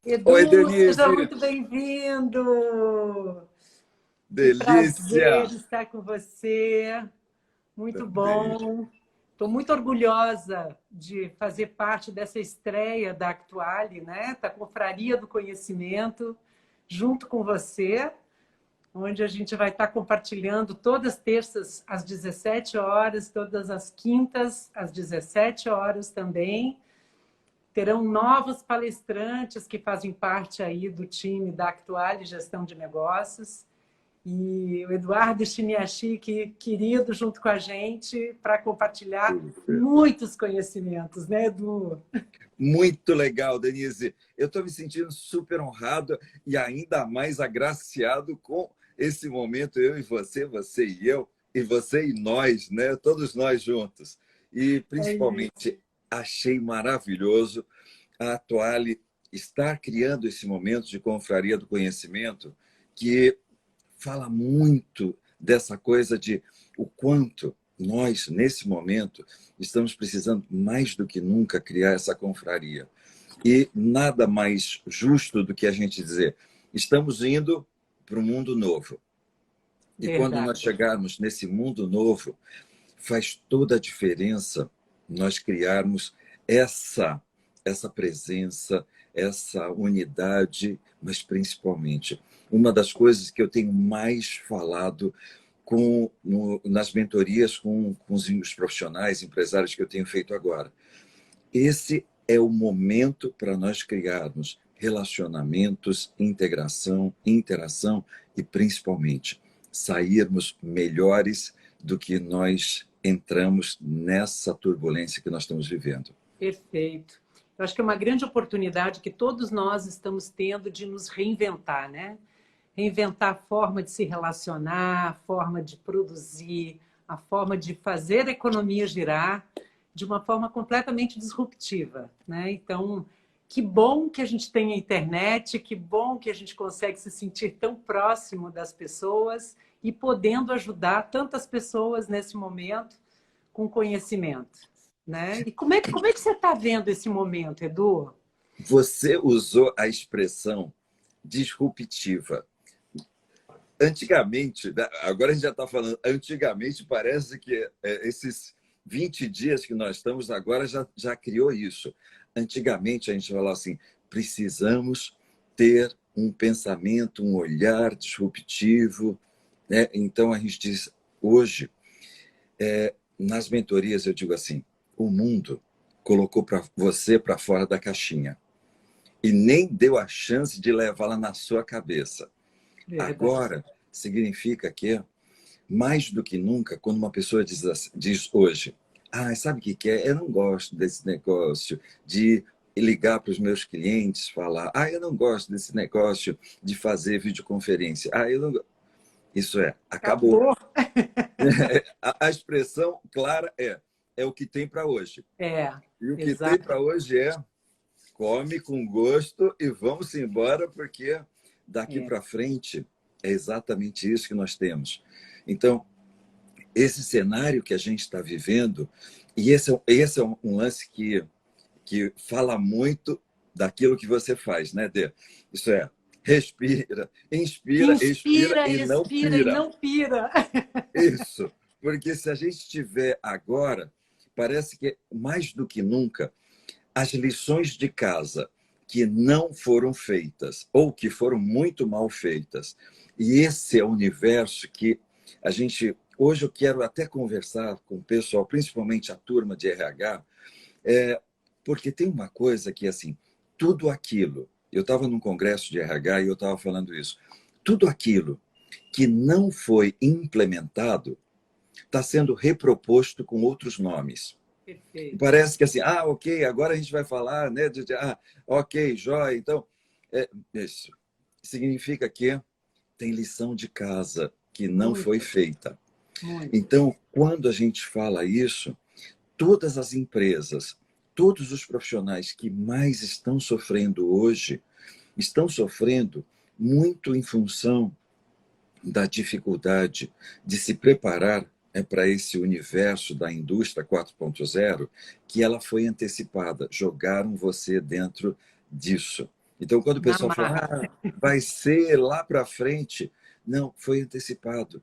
Oi, Edu, seja Denise! muito bem-vindo! Que prazer Delícia! estar com você. Muito Também. bom. Estou muito orgulhosa de fazer parte dessa estreia da Actuale, né? Da Confraria do Conhecimento, junto com você, onde a gente vai estar compartilhando todas as terças às 17 horas, todas as quintas às 17 horas também. Terão novos palestrantes que fazem parte aí do time da Actuale Gestão de Negócios. E o Eduardo Chiniachik, querido, junto com a gente, para compartilhar muitos conhecimentos, né, Edu? Muito legal, Denise. Eu estou me sentindo super honrado e ainda mais agraciado com esse momento, eu e você e eu, e você e nós, né? Todos nós juntos. E É isso. principalmente achei maravilhoso a Atuale estar criando esse momento de confraria do conhecimento que fala muito dessa coisa de o quanto nós, nesse momento, estamos precisando mais do que nunca criar essa confraria. E nada mais justo do que a gente dizer, estamos indo para um mundo novo. E quando nós Verdade. chegarmos nesse mundo novo, faz toda a diferença nós criarmos essa presença, essa unidade, mas principalmente uma das coisas que eu tenho mais falado nas mentorias com os profissionais, empresários que eu tenho feito agora. Esse é o momento para nós criarmos relacionamentos, integração, interação e, principalmente, sairmos melhores do que nós entramos nessa turbulência que nós estamos vivendo. Perfeito. Eu acho que é uma grande oportunidade que todos nós estamos tendo de nos reinventar, né? Reinventar a forma de se relacionar, a forma de produzir, a forma de fazer a economia girar de uma forma completamente disruptiva, né? Então, que bom que a gente tem a internet, que bom que a gente consegue se sentir tão próximo das pessoas e podendo ajudar tantas pessoas nesse momento com conhecimento, né? E como é que você está vendo esse momento, Edu? Você usou a expressão disruptiva. Antigamente, agora a gente já está falando, antigamente parece que esses 20 dias que nós estamos agora já criou isso. Antigamente a gente falava assim, precisamos ter um pensamento, um olhar disruptivo, né? Então a gente diz, hoje, nas mentorias eu digo assim, o mundo colocou você para fora da caixinha e nem deu a chance de levá-la na sua cabeça. Verdade. Agora, significa que, mais do que nunca, quando uma pessoa diz hoje, sabe o que é? Eu não gosto desse negócio de ligar para os meus clientes, falar, eu não gosto desse negócio de fazer videoconferência. Eu não... Isso acabou. Acabou. A expressão clara é o que tem para hoje. É, E o que tem exato. para hoje come com gosto e vamos embora, porque daqui É. para frente é exatamente isso que nós temos. Então, esse cenário que a gente está vivendo, e esse é um lance que fala muito daquilo que você faz, né, Dê? Isso respira, inspira, expira Inspira, e não expira e pira. não pira. Isso, porque se a gente tiver agora, parece que mais do que nunca, as lições de casa que não foram feitas ou que foram muito mal feitas. E esse é o universo que a gente... Hoje eu quero até conversar com o pessoal, principalmente a turma de RH, porque tem uma coisa que, assim, tudo aquilo... Eu estava num congresso de RH e eu estava falando isso. Tudo aquilo que não foi implementado está sendo reproposto com outros nomes. E Perfeito. parece que assim, ok, agora a gente vai falar, né? Ok, jóia. Então, isso significa que tem lição de casa que não foi Muito, feita. muito. Então, quando a gente fala isso, todas as empresas, todos os profissionais que mais estão sofrendo hoje, estão sofrendo muito em função da dificuldade de se preparar para esse universo da indústria 4.0, que ela foi antecipada. Jogaram você dentro disso. Então, quando o Na pessoal fala, marra. vai ser lá para frente, não, foi antecipado.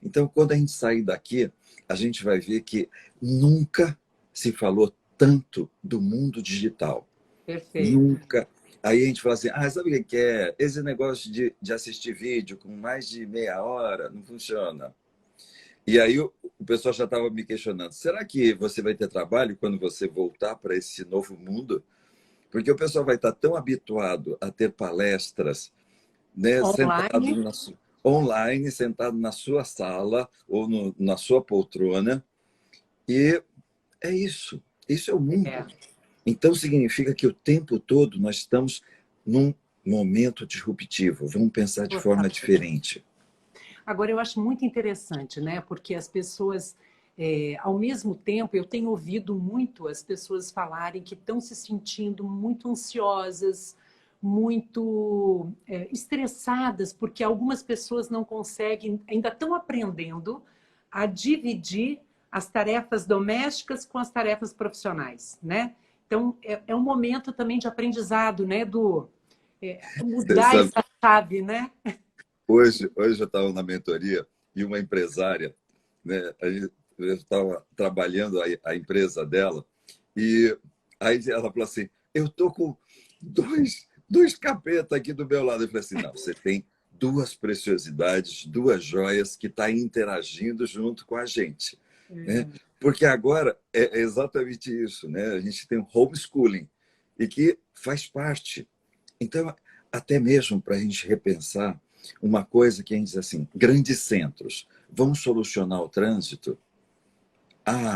Então, quando a gente sair daqui, a gente vai ver que nunca se falou tanto do mundo digital. Perfeito. Nunca. Aí a gente fala assim, sabe o que é? Esse negócio de assistir vídeo com mais de meia hora não funciona. E aí o pessoal já estava me questionando, será que você vai ter trabalho quando você voltar para esse novo mundo? Porque o pessoal vai estar tão habituado a ter palestras, né, Online. online, sentado na sua sala ou na sua poltrona. E é isso. Isso é o mundo. É, Então significa que o tempo todo nós estamos num momento disruptivo. Vamos pensar de total. forma diferente. Agora, eu acho muito interessante, né? Porque as pessoas, ao mesmo tempo, eu tenho ouvido muito as pessoas falarem que estão se sentindo muito ansiosas, muito estressadas, porque algumas pessoas não conseguem, ainda estão aprendendo a dividir as tarefas domésticas com as tarefas profissionais, né? Então, é um momento também de aprendizado, né? Você Mudar sabe, essa chave, né? hoje eu estava na mentoria e uma empresária, né, eu estava trabalhando a empresa dela e aí ela falou assim, eu tô com dois capetas aqui do meu lado. Eu falei assim, não, você tem duas preciosidades, duas joias que estão interagindo junto com a gente, né? Porque agora é exatamente isso, né? A gente tem o homeschooling e que faz parte. Então, até mesmo para a gente repensar uma coisa que a gente diz assim, grandes centros vão solucionar o trânsito?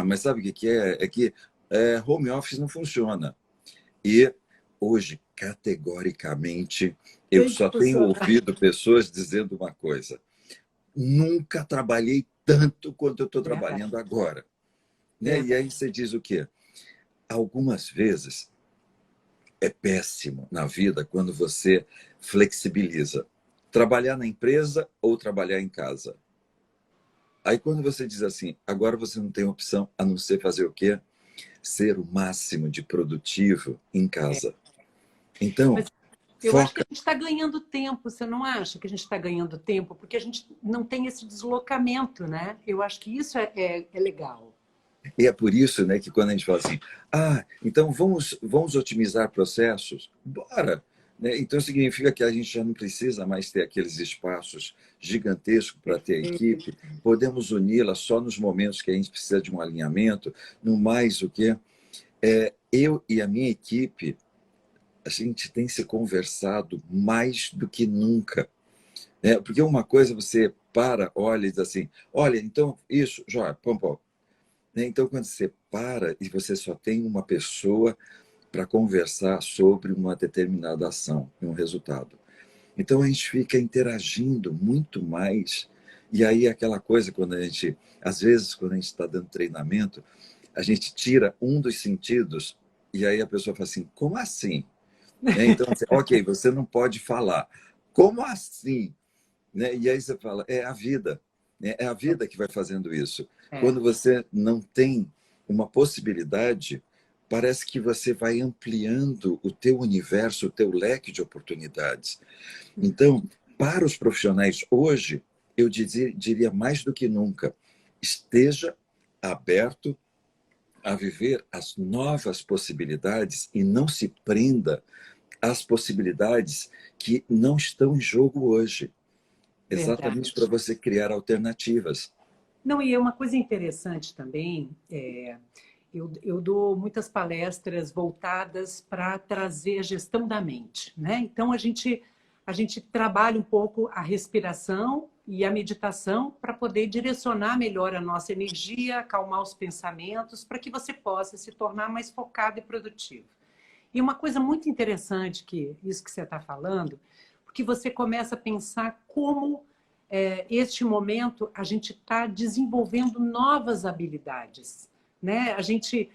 Mas sabe o que é? É que home office não funciona. E hoje, categoricamente, eu Tem que só tenho funcionar. ouvido pessoas dizendo uma coisa: nunca trabalhei tanto quanto eu estou Verdade, trabalhando agora. Né? E verdade. aí você diz o quê? Algumas vezes é péssimo na vida quando você flexibiliza. Trabalhar na empresa ou trabalhar em casa. Aí quando você diz assim, agora você não tem opção a não ser fazer o quê? Ser o máximo de produtivo em É. casa. Então, Mas eu acho que a foca. gente está ganhando tempo, você não acha que a gente está ganhando tempo? Porque a gente não tem esse deslocamento, né? Eu acho que isso é legal. E é por isso, né, que quando a gente fala assim, então vamos otimizar processos, bora. Né? Então significa que a gente já não precisa mais ter aqueles espaços gigantescos para ter a Perfeito. equipe, podemos uni-la só nos momentos que a gente precisa de um alinhamento, no mais o que eu e a minha equipe, a gente tem se conversado mais do que nunca. Né? Porque uma coisa você para, olha e diz assim, olha, então isso, Joia, pom, pom. Né? Então, quando você para e você só tem uma pessoa para conversar sobre uma determinada ação, um resultado. Então, a gente fica interagindo muito mais. E aí, aquela coisa, às vezes, quando a gente está dando treinamento, a gente tira um dos sentidos e aí a pessoa fala assim: como assim? Né? Então, assim, ok, você não pode falar. Como assim? Né? E aí você fala, é a vida, né? É a vida que vai fazendo isso. É. Quando você não tem uma possibilidade, parece que você vai ampliando o teu universo, o teu leque de oportunidades. Então, para os profissionais hoje, eu diria mais do que nunca, esteja aberto a viver as novas possibilidades e não se prenda às possibilidades que não estão em jogo hoje, exatamente para Verdade. você criar alternativas. Não, e é uma coisa interessante também, eu dou muitas palestras voltadas para trazer a gestão da mente, né? Então, a gente trabalha um pouco a respiração e a meditação para poder direcionar melhor a nossa energia, acalmar os pensamentos, para que você possa se tornar mais focado e produtivo. E uma coisa muito interessante que isso que você está falando, porque você começa a pensar como este momento a gente está desenvolvendo novas habilidades, né? A gente,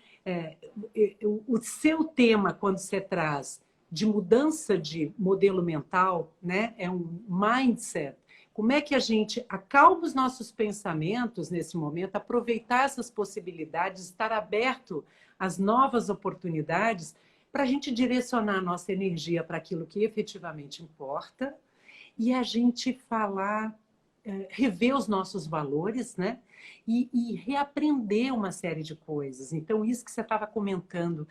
o seu tema quando você traz de mudança de modelo mental, né? É um mindset. Como é que a gente acalma os nossos pensamentos nesse momento, aproveitar essas possibilidades, estar aberto às novas oportunidades para a gente direcionar a nossa energia para aquilo que efetivamente importa e a gente falar, rever os nossos valores, né? E reaprender uma série de coisas. Então, isso que você estava comentando,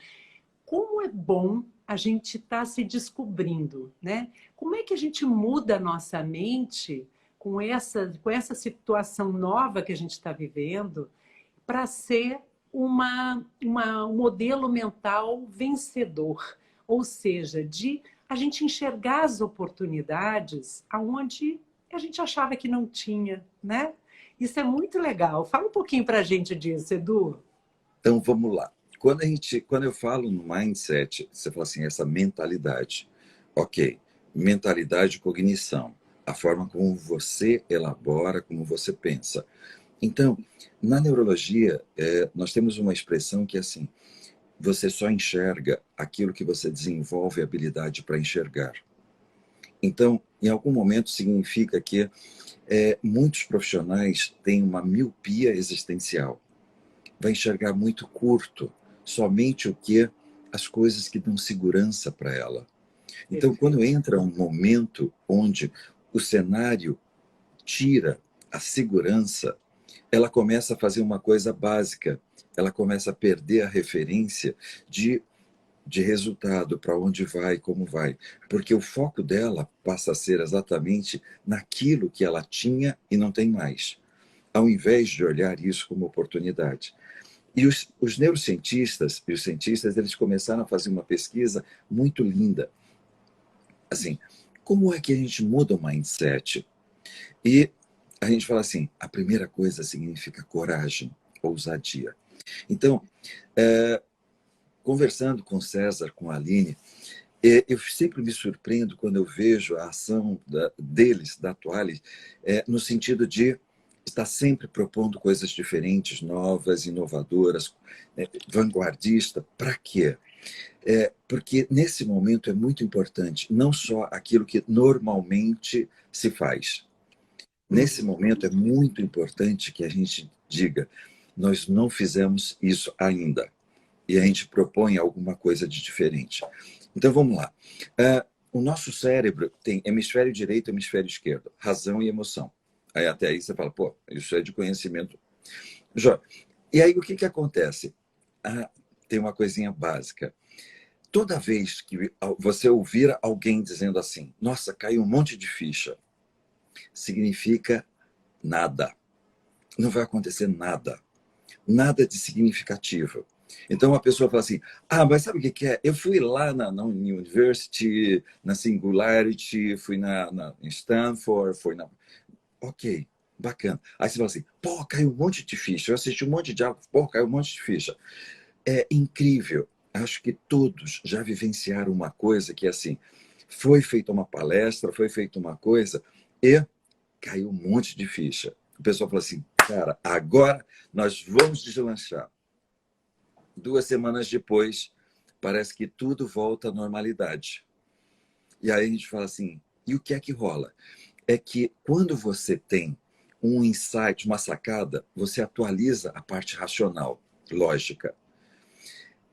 como é bom a gente estar se descobrindo, né? Como é que a gente muda a nossa mente com essa situação nova que a gente está vivendo para ser um modelo mental vencedor, ou seja, de a gente enxergar as oportunidades aonde a gente achava que não tinha, né? Isso é muito legal. Fala um pouquinho para a gente disso, Edu. Então, vamos lá. Quando eu falo no mindset, você fala assim, essa mentalidade. Ok, mentalidade e cognição. A forma como você elabora, como você pensa. Então, na neurologia, nós temos uma expressão que é assim, você só enxerga aquilo que você desenvolve habilidade para enxergar. Então, em algum momento significa que muitos profissionais têm uma miopia existencial. Vai enxergar muito curto, somente o que? As coisas que dão segurança para ela. Então, quando Perfeito. entra um momento onde o cenário tira a segurança, ela começa a fazer uma coisa básica. Ela começa a perder a referência de resultado, para onde vai, como vai. Porque o foco dela passa a ser exatamente naquilo que ela tinha e não tem mais, ao invés de olhar isso como oportunidade. E os neurocientistas e os cientistas, eles começaram a fazer uma pesquisa muito linda. Assim, como é que a gente muda o mindset? E a gente fala assim, a primeira coisa significa coragem, ousadia. Então, conversando com César, com a Aline, eu sempre me surpreendo quando eu vejo a ação deles, da Atuale, no sentido de estar sempre propondo coisas diferentes, novas, inovadoras, vanguardista. Para quê? Porque nesse momento é muito importante, não só aquilo que normalmente se faz. Nesse Uhum. momento é muito importante que a gente diga, nós não fizemos isso ainda. E a gente propõe alguma coisa de diferente. Então vamos lá. O nosso cérebro tem hemisfério direito e hemisfério esquerdo, razão e emoção. Aí até aí você fala, pô, isso é de conhecimento. Jó. E aí o que, que acontece? Tem uma coisinha básica. Toda vez que você ouvir alguém dizendo assim, nossa, caiu um monte de ficha, significa nada. Não vai acontecer nada. Nada de significativo. Então a pessoa fala assim, mas sabe o que que é? Eu fui lá na University, na Singularity, fui em Stanford, fui na... Ok, bacana. Aí você fala assim, pô, caiu um monte de ficha. Eu assisti um monte de aula, pô, caiu um monte de ficha. É incrível. Acho que todos já vivenciaram uma coisa que é assim, foi feita uma palestra, foi feita uma coisa e caiu um monte de ficha. O pessoal fala assim, cara, agora nós vamos deslanchar. 2 semanas depois, parece que tudo volta à normalidade. E aí a gente fala assim, e o que é que rola? É que quando você tem um insight, uma sacada, você atualiza a parte racional, lógica.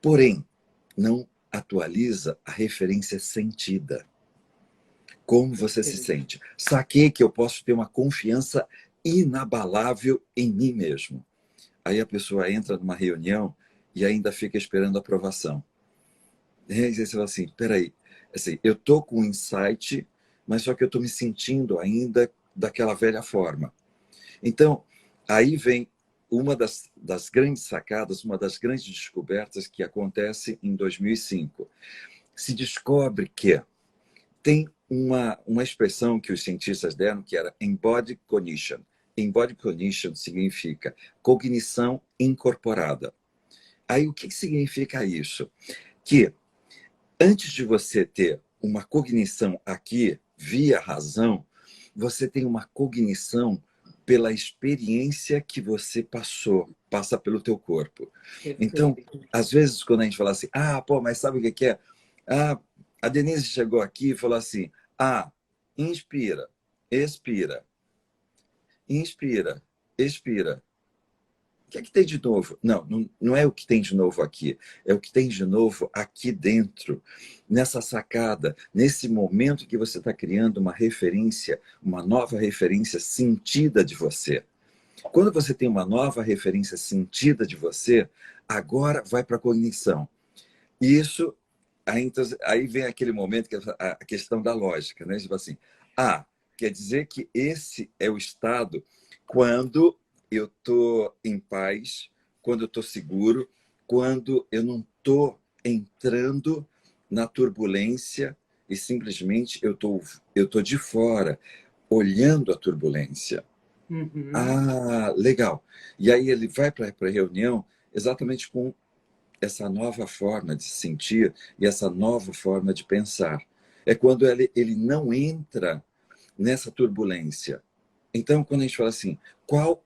Porém, não atualiza a referência sentida. Como você se Perfeito. sente? Saquei que eu posso ter uma confiança inabalável em mim mesmo. Aí a pessoa entra numa reunião e ainda fica esperando aprovação. E aí você fala assim, peraí, assim, eu tô com um insight, mas só que eu tô me sentindo ainda daquela velha forma. Então, aí vem uma das grandes sacadas, uma das grandes descobertas que acontece em 2005. Se descobre que tem uma expressão que os cientistas deram que era embodied cognition. Embodied cognition significa cognição incorporada. Aí o que significa isso? Que antes de você ter uma cognição aqui, via razão, você tem uma cognição pela experiência que você passa pelo teu corpo. Então, Perfeito. às vezes, quando a gente fala assim, pô, mas sabe o que que é? Ah, a Denise chegou aqui e falou assim, inspira, expira, inspira, expira. que é que tem de novo? Não, não é o que tem de novo aqui, é o que tem de novo aqui dentro, nessa sacada, nesse momento que você está criando uma referência, uma nova referência sentida de você. Quando você tem uma nova referência sentida de você, agora vai para a cognição. E isso, aí vem aquele momento que é a questão da lógica, né? Tipo assim, quer dizer que esse é o estado quando eu estou em paz, quando eu estou seguro, quando eu não estou entrando na turbulência e simplesmente eu tô de fora, olhando a turbulência. Legal. E aí ele vai para a reunião exatamente com essa nova forma de se sentir e essa nova forma de pensar. É quando ele não entra nessa turbulência. Então, quando a gente fala assim, qual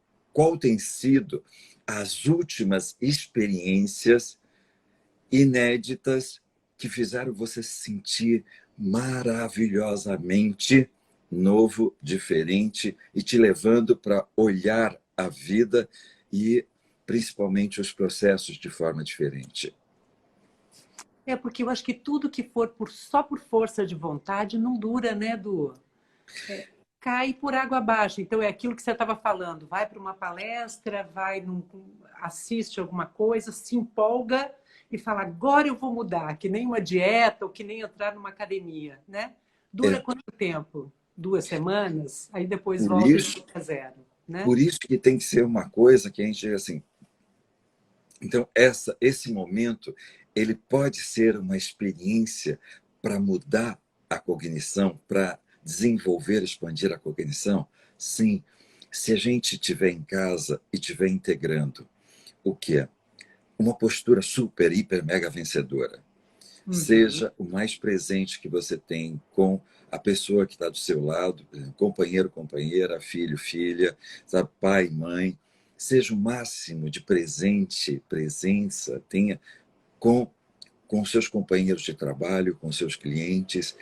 tem sido as últimas experiências inéditas que fizeram você se sentir maravilhosamente novo, diferente e te levando para olhar a vida e principalmente os processos de forma diferente? Porque eu acho que tudo que for só por força de vontade não dura, né, Du? Cai por água abaixo. Então, é aquilo que você estava falando. Vai para uma palestra, assiste alguma coisa, se empolga e fala, agora eu vou mudar, que nem uma dieta ou que nem entrar numa academia, né? Dura É, quanto tempo? 2 semanas? Aí depois por volta isso, a zero, né? por isso que tem que ser uma coisa que a gente assim. Então, esse momento, ele pode ser uma experiência para mudar a cognição, para desenvolver, expandir a cognição? Sim, se a gente estiver em casa e estiver integrando o que é uma postura super, hiper, mega vencedora. Uhum. Seja o mais presente que você tem com a pessoa que está do seu lado, companheiro, companheira, filho, filha, sabe, pai, mãe. Seja o máximo de presença, tenha com seus companheiros de trabalho, com seus clientes.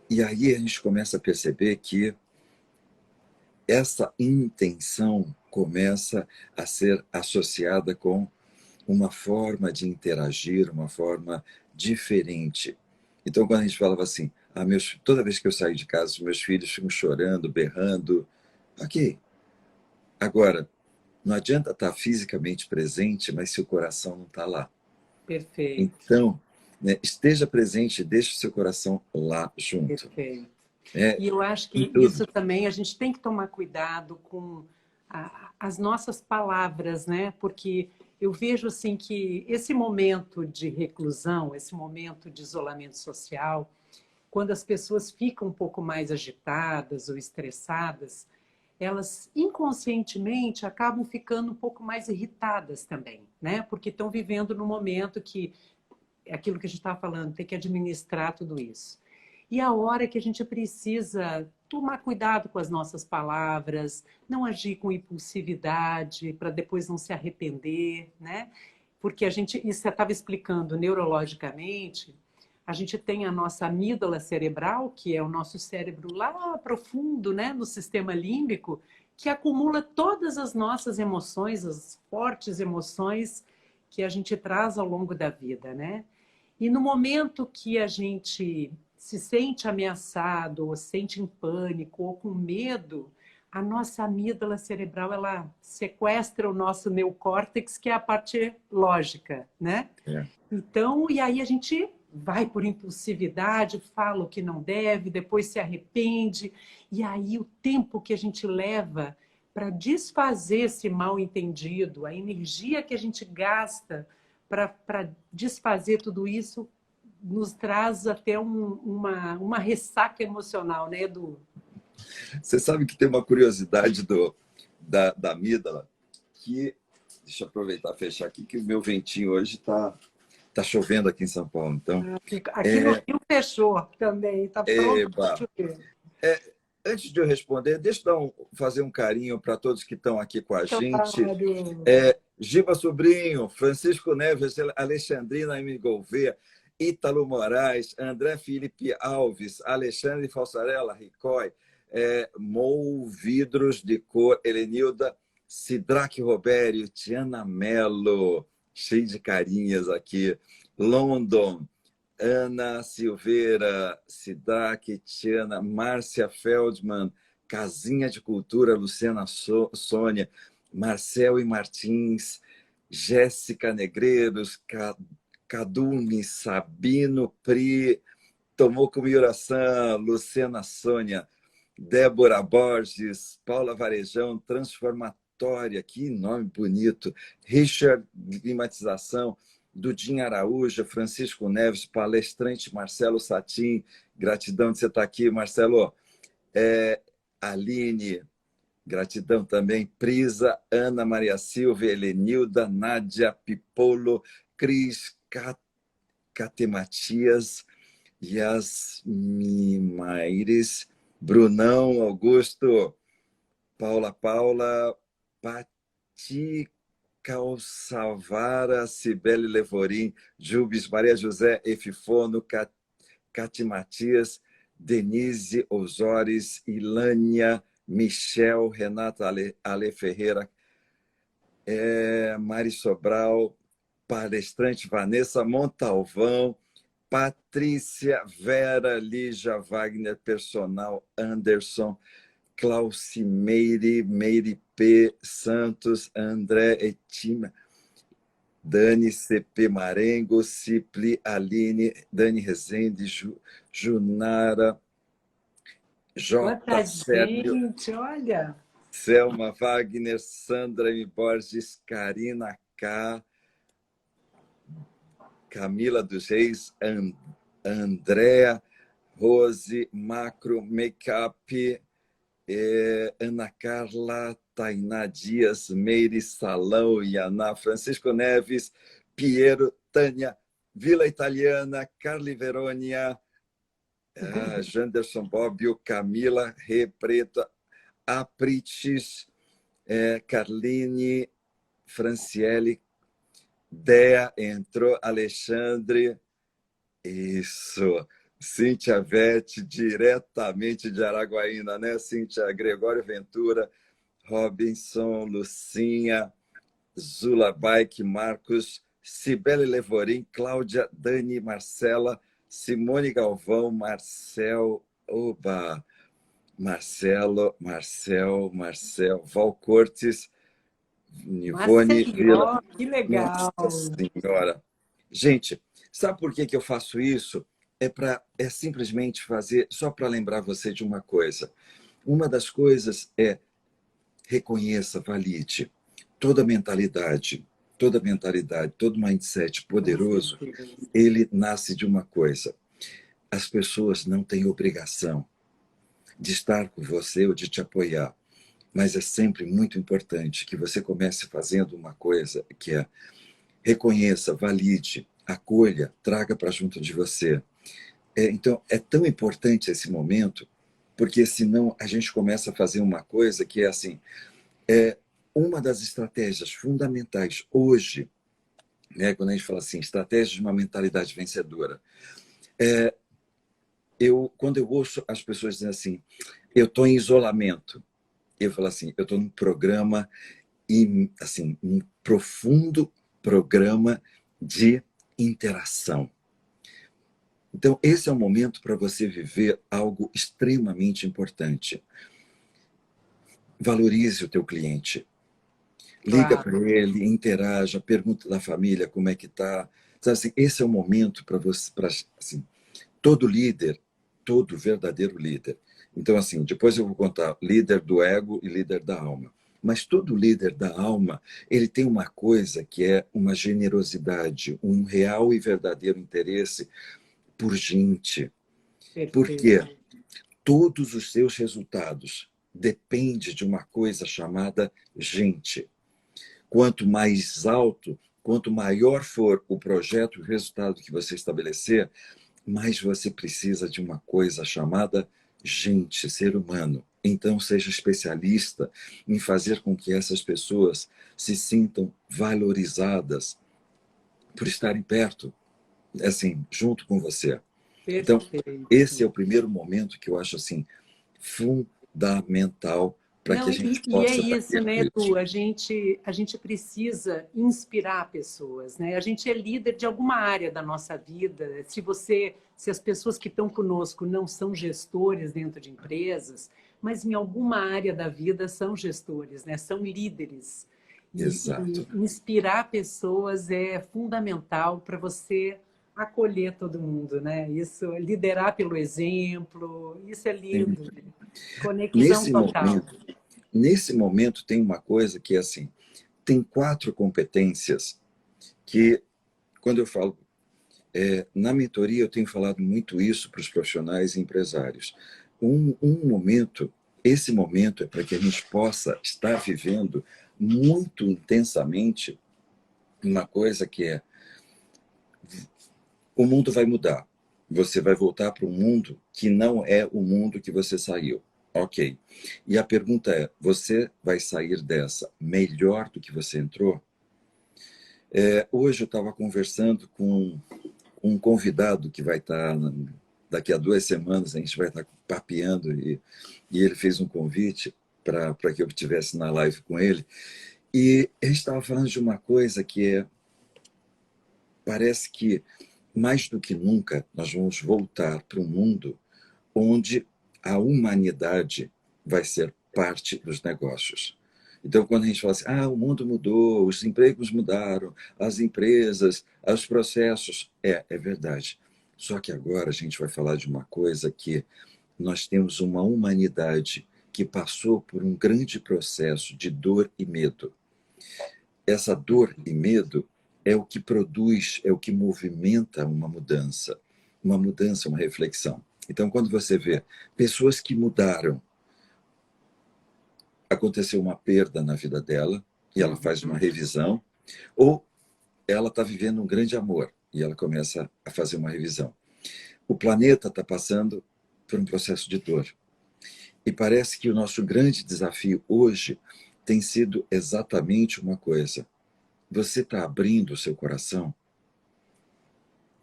E aí a gente começa a perceber que essa intenção começa a ser associada com uma forma de interagir, uma forma diferente. Então, quando a gente falava assim, toda vez que eu saio de casa, os meus filhos ficam chorando, berrando. Ok. Agora, não adianta estar fisicamente presente, mas se o coração não está lá. Perfeito, Então, né, esteja presente, deixe o seu coração lá junto. perfeito. É, E eu acho em que tudo. isso também a gente tem que tomar cuidado com as nossas palavras, né? Porque eu vejo assim que esse momento de reclusão, esse momento de isolamento social, quando as pessoas ficam um pouco mais agitadas ou estressadas, elas inconscientemente acabam ficando um pouco mais irritadas também, né? Porque estão vivendo num momento que é aquilo que a gente estava falando, tem que administrar tudo isso. E a hora que a gente precisa tomar cuidado com as nossas palavras, não agir com impulsividade para depois não se arrepender, né? Porque isso você estava explicando neurologicamente, a gente tem a nossa amígdala cerebral, que é o nosso cérebro lá profundo, né, no sistema límbico, que acumula todas as nossas emoções, as fortes emoções que a gente traz ao longo da vida, né? E no momento que a gente se sente ameaçado, ou sente em pânico, ou com medo, a nossa amígdala cerebral ela sequestra o nosso neocórtex, que é a parte lógica, né? É. Então, e aí a gente vai por impulsividade, fala o que não deve, depois se arrepende, e aí o tempo que a gente leva para desfazer esse mal entendido, a energia que a gente gasta para desfazer tudo isso, nos traz até uma ressaca emocional, né, Edu? Você sabe que tem uma curiosidade da amígdala, que, deixa eu aproveitar e fechar aqui, que o meu ventinho hoje tá chovendo aqui em São Paulo. Então, Aqui no Rio fechou também, está pronto para eba, chover. antes de eu responder, deixa eu fazer um carinho para todos que estão aqui com a gente. Claro. Giba Sobrinho, Francisco Neves, Alexandrina M. Gouveia, Ítalo Moraes, André Felipe Alves, Alexandre Falsarella Ricói, Mou Vidros de Cor, Helenilda Sidraque Robério, Tiana Mello, cheio de carinhas aqui. London, Ana Silveira, Sidraque, Tiana, Márcia Feldman, Casinha de Cultura, Luciana Sônia, Marcel e Martins, Jéssica Negreiros, Cadumi, Sabino, Pri, Tomoko Miurasan, Luciana Sônia, Débora Borges, Paula Varejão, Transformatória, que nome bonito, Richard Climatização, Dudinha Araújo, Francisco Neves, palestrante Marcelo Satin, gratidão de você estar aqui, Marcelo. Aline, gratidão também, Prisa, Ana Maria Silva, Helenilda, Nádia Pipolo, Cris Catematias, Yasmi Maires, Brunão, Augusto, Paula, Pati Calçavara, Cibele Levorim, Jubes, Maria José Efifono, Cati Matias, Denise Osores, Ilânia, Michel, Renata Ale Ferreira, Mari Sobral, palestrante Vanessa Montalvão, Patrícia, Vera, Lígia Wagner, personal Anderson, Claucimeire, Meire P. Santos, André Etima, Dani CP Marengo, Cipli, Aline, Dani Rezende, Junara, J. Quanta Sérgio, gente, olha! Selma Wagner, Sandra M. Borges, Karina K., Camila dos Reis, Andréa, Rose, Macro, Makeup, Ana Carla, Tainá Dias, Meire Salão, Yaná, Francisco Neves, Piero, Tânia, Vila Italiana, Carli Verônia, Janderson Bobbio, Camila, Rê Preta, Aprites, Carline, Franciele, Dea entrou, Alexandre, isso, Cíntia Vete, diretamente de Araguaína, né, Cíntia? Gregório Ventura, Robinson, Lucinha, Zula Bike, Marcos, Cibele Levorim, Cláudia, Dani, Marcela, Simone Galvão, Marcel, oba, Marcelo, Marcel, Val Cortes, Nivone Vila. Que legal! Nossa Senhora! Gente, sabe por que eu faço isso? É simplesmente fazer, só para lembrar você de uma coisa. Uma das coisas é reconheça, valide. Toda mentalidade, todo mindset poderoso, ele nasce de uma coisa. As pessoas não têm obrigação de estar com você ou de te apoiar. Mas é sempre muito importante que você comece fazendo uma coisa que é reconheça, valide, acolha, traga para junto de você. Então, é tão importante esse momento, porque senão a gente começa a fazer uma coisa que é assim, uma das estratégias fundamentais hoje, né, quando a gente fala assim, estratégia de uma mentalidade vencedora, quando eu ouço as pessoas dizendo assim, eu estou em isolamento, eu falo assim, eu estou num programa, assim, um profundo programa de interação. Então, esse é o momento para você viver algo extremamente importante. Valorize o teu cliente. Liga para ele, interaja, pergunta da família como é que está. Assim, esse é o momento para você, assim, todo líder, todo verdadeiro líder. Então, assim, depois eu vou contar líder do ego e líder da alma. Mas todo líder da alma, ele tem uma coisa que é uma generosidade, um real e verdadeiro interesse por gente. Porque todos os seus resultados dependem de uma coisa chamada gente. Quanto mais alto, quanto maior for o projeto, o resultado que você estabelecer, mais você precisa de uma coisa chamada gente, ser humano. Então, seja especialista em fazer com que essas pessoas se sintam valorizadas por estarem perto, assim, junto com você. Então, esse é o primeiro momento que eu acho assim fundamental para que Não, a gente e é possa estar isso, né, aqui. Edu? A gente precisa inspirar pessoas, né? A gente é líder de alguma área da nossa vida. Se as pessoas que estão conosco não são gestores dentro de empresas, mas em alguma área da vida são gestores, né? São líderes. E Exato. inspirar pessoas é fundamental para você acolher todo mundo, né? Isso, liderar pelo exemplo, isso é lindo. Conexão Nesse total. momento, nesse momento tem uma coisa que é assim, tem 4 competências que, quando eu falo, na mentoria eu tenho falado muito isso para os profissionais e empresários. Um momento, esse momento é para que a gente possa estar vivendo muito intensamente uma coisa que é, o mundo vai mudar. Você vai voltar para um mundo que não é o mundo que você saiu. Ok. E a pergunta é: você vai sair dessa melhor do que você entrou? Hoje eu estava conversando com um convidado que vai estar, daqui a 2 semanas, a gente vai estar papeando, e ele fez um convite para que eu estivesse na live com ele. E a gente estava falando de uma coisa que parece que, mais do que nunca, nós vamos voltar para um mundo onde a humanidade vai ser parte dos negócios. Então, quando a gente fala assim, o mundo mudou, os empregos mudaram, as empresas, os processos, é verdade. Só que agora a gente vai falar de uma coisa que nós temos uma humanidade que passou por um grande processo de dor e medo. Essa dor e medo é o que produz, é o que movimenta uma mudança, uma reflexão. Então, quando você vê pessoas que mudaram, aconteceu uma perda na vida dela e ela faz uma revisão, ou ela está vivendo um grande amor e ela começa a fazer uma revisão. O planeta está passando por um processo de dor. E parece que o nosso grande desafio hoje tem sido exatamente uma coisa: você está abrindo o seu coração?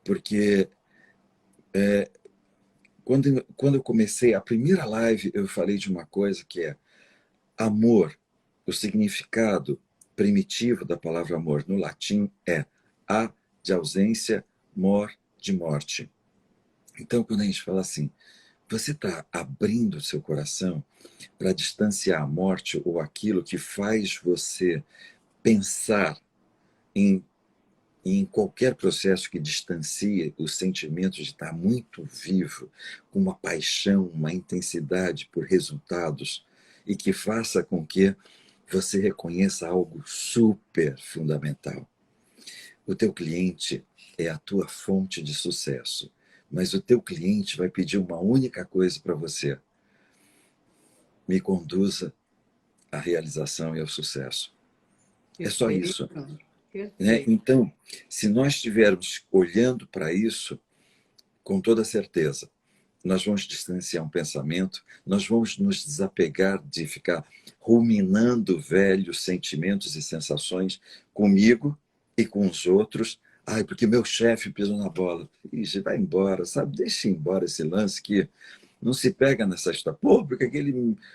Porque quando eu comecei a primeira live, eu falei de uma coisa que é amor. O significado primitivo da palavra amor no latim é a de ausência, mor de morte. Então, quando a gente fala assim, você está abrindo o seu coração para distanciar a morte ou aquilo que faz você pensar em em qualquer processo que distancie o sentimento de estar muito vivo, com uma paixão, uma intensidade por resultados, e que faça com que você reconheça algo super fundamental. O teu cliente é a tua fonte de sucesso, mas o teu cliente vai pedir uma única coisa para você: me conduza à realização e ao sucesso. É só Perfeito, isso. Né? perfeito. Então, se nós estivermos olhando para isso, com toda certeza, nós vamos distanciar um pensamento, nós vamos nos desapegar de ficar ruminando velhos sentimentos e sensações comigo e com os outros. Ai, porque meu chefe pisou na bola. Ixi, vai embora, sabe? Deixa embora esse lance que não se pega nessa história. Pô, porque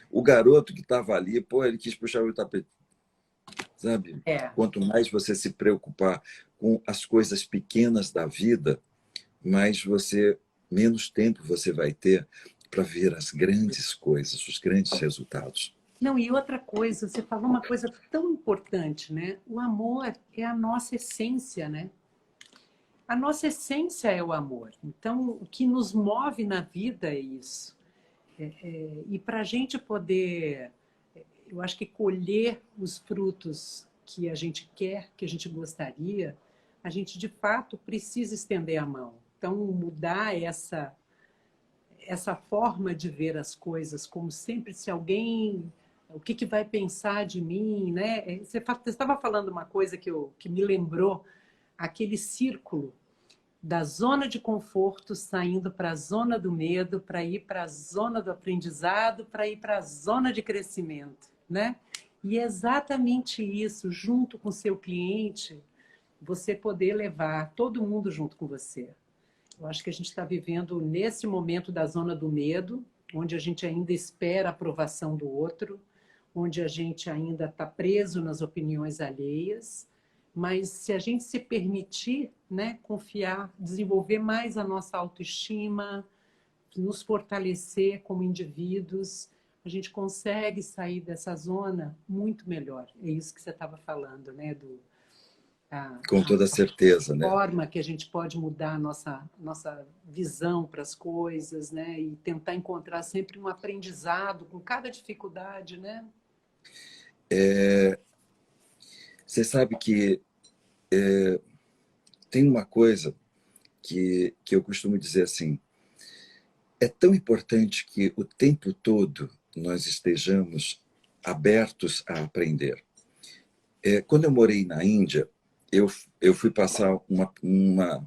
o garoto que estava ali, pô, ele quis puxar o tapete, sabe? É. Quanto mais você se preocupar com as coisas pequenas da vida, mais menos tempo você vai ter para ver as grandes coisas, os grandes resultados. Não, e outra coisa, você falou uma coisa tão importante, né? O amor é a nossa essência, né? A nossa essência é o amor. Então, o que nos move na vida é isso. E para a gente poder, eu acho que colher os frutos que a gente quer, que a gente gostaria, a gente de fato precisa estender a mão. Então, mudar essa forma de ver as coisas, como sempre se alguém, o que vai pensar de mim, né? Você estava falando uma coisa que me lembrou aquele círculo da zona de conforto saindo para a zona do medo, para ir para a zona do aprendizado, para ir para a zona de crescimento, né? E é exatamente isso, junto com o seu cliente, você poder levar todo mundo junto com você. Eu acho que a gente está vivendo nesse momento da zona do medo, onde a gente ainda espera a aprovação do outro, onde a gente ainda está preso nas opiniões alheias, mas se a gente se permitir, né, confiar, desenvolver mais a nossa autoestima, nos fortalecer como indivíduos, a gente consegue sair dessa zona muito melhor. É isso que você estava falando, né, Com toda certeza, né? forma que a gente pode mudar a nossa visão para as coisas, né? E tentar encontrar sempre um aprendizado com cada dificuldade, né? Você sabe que tem uma coisa que eu costumo dizer assim, é tão importante que o tempo todo nós estejamos abertos a aprender. Quando eu morei na Índia, eu fui passar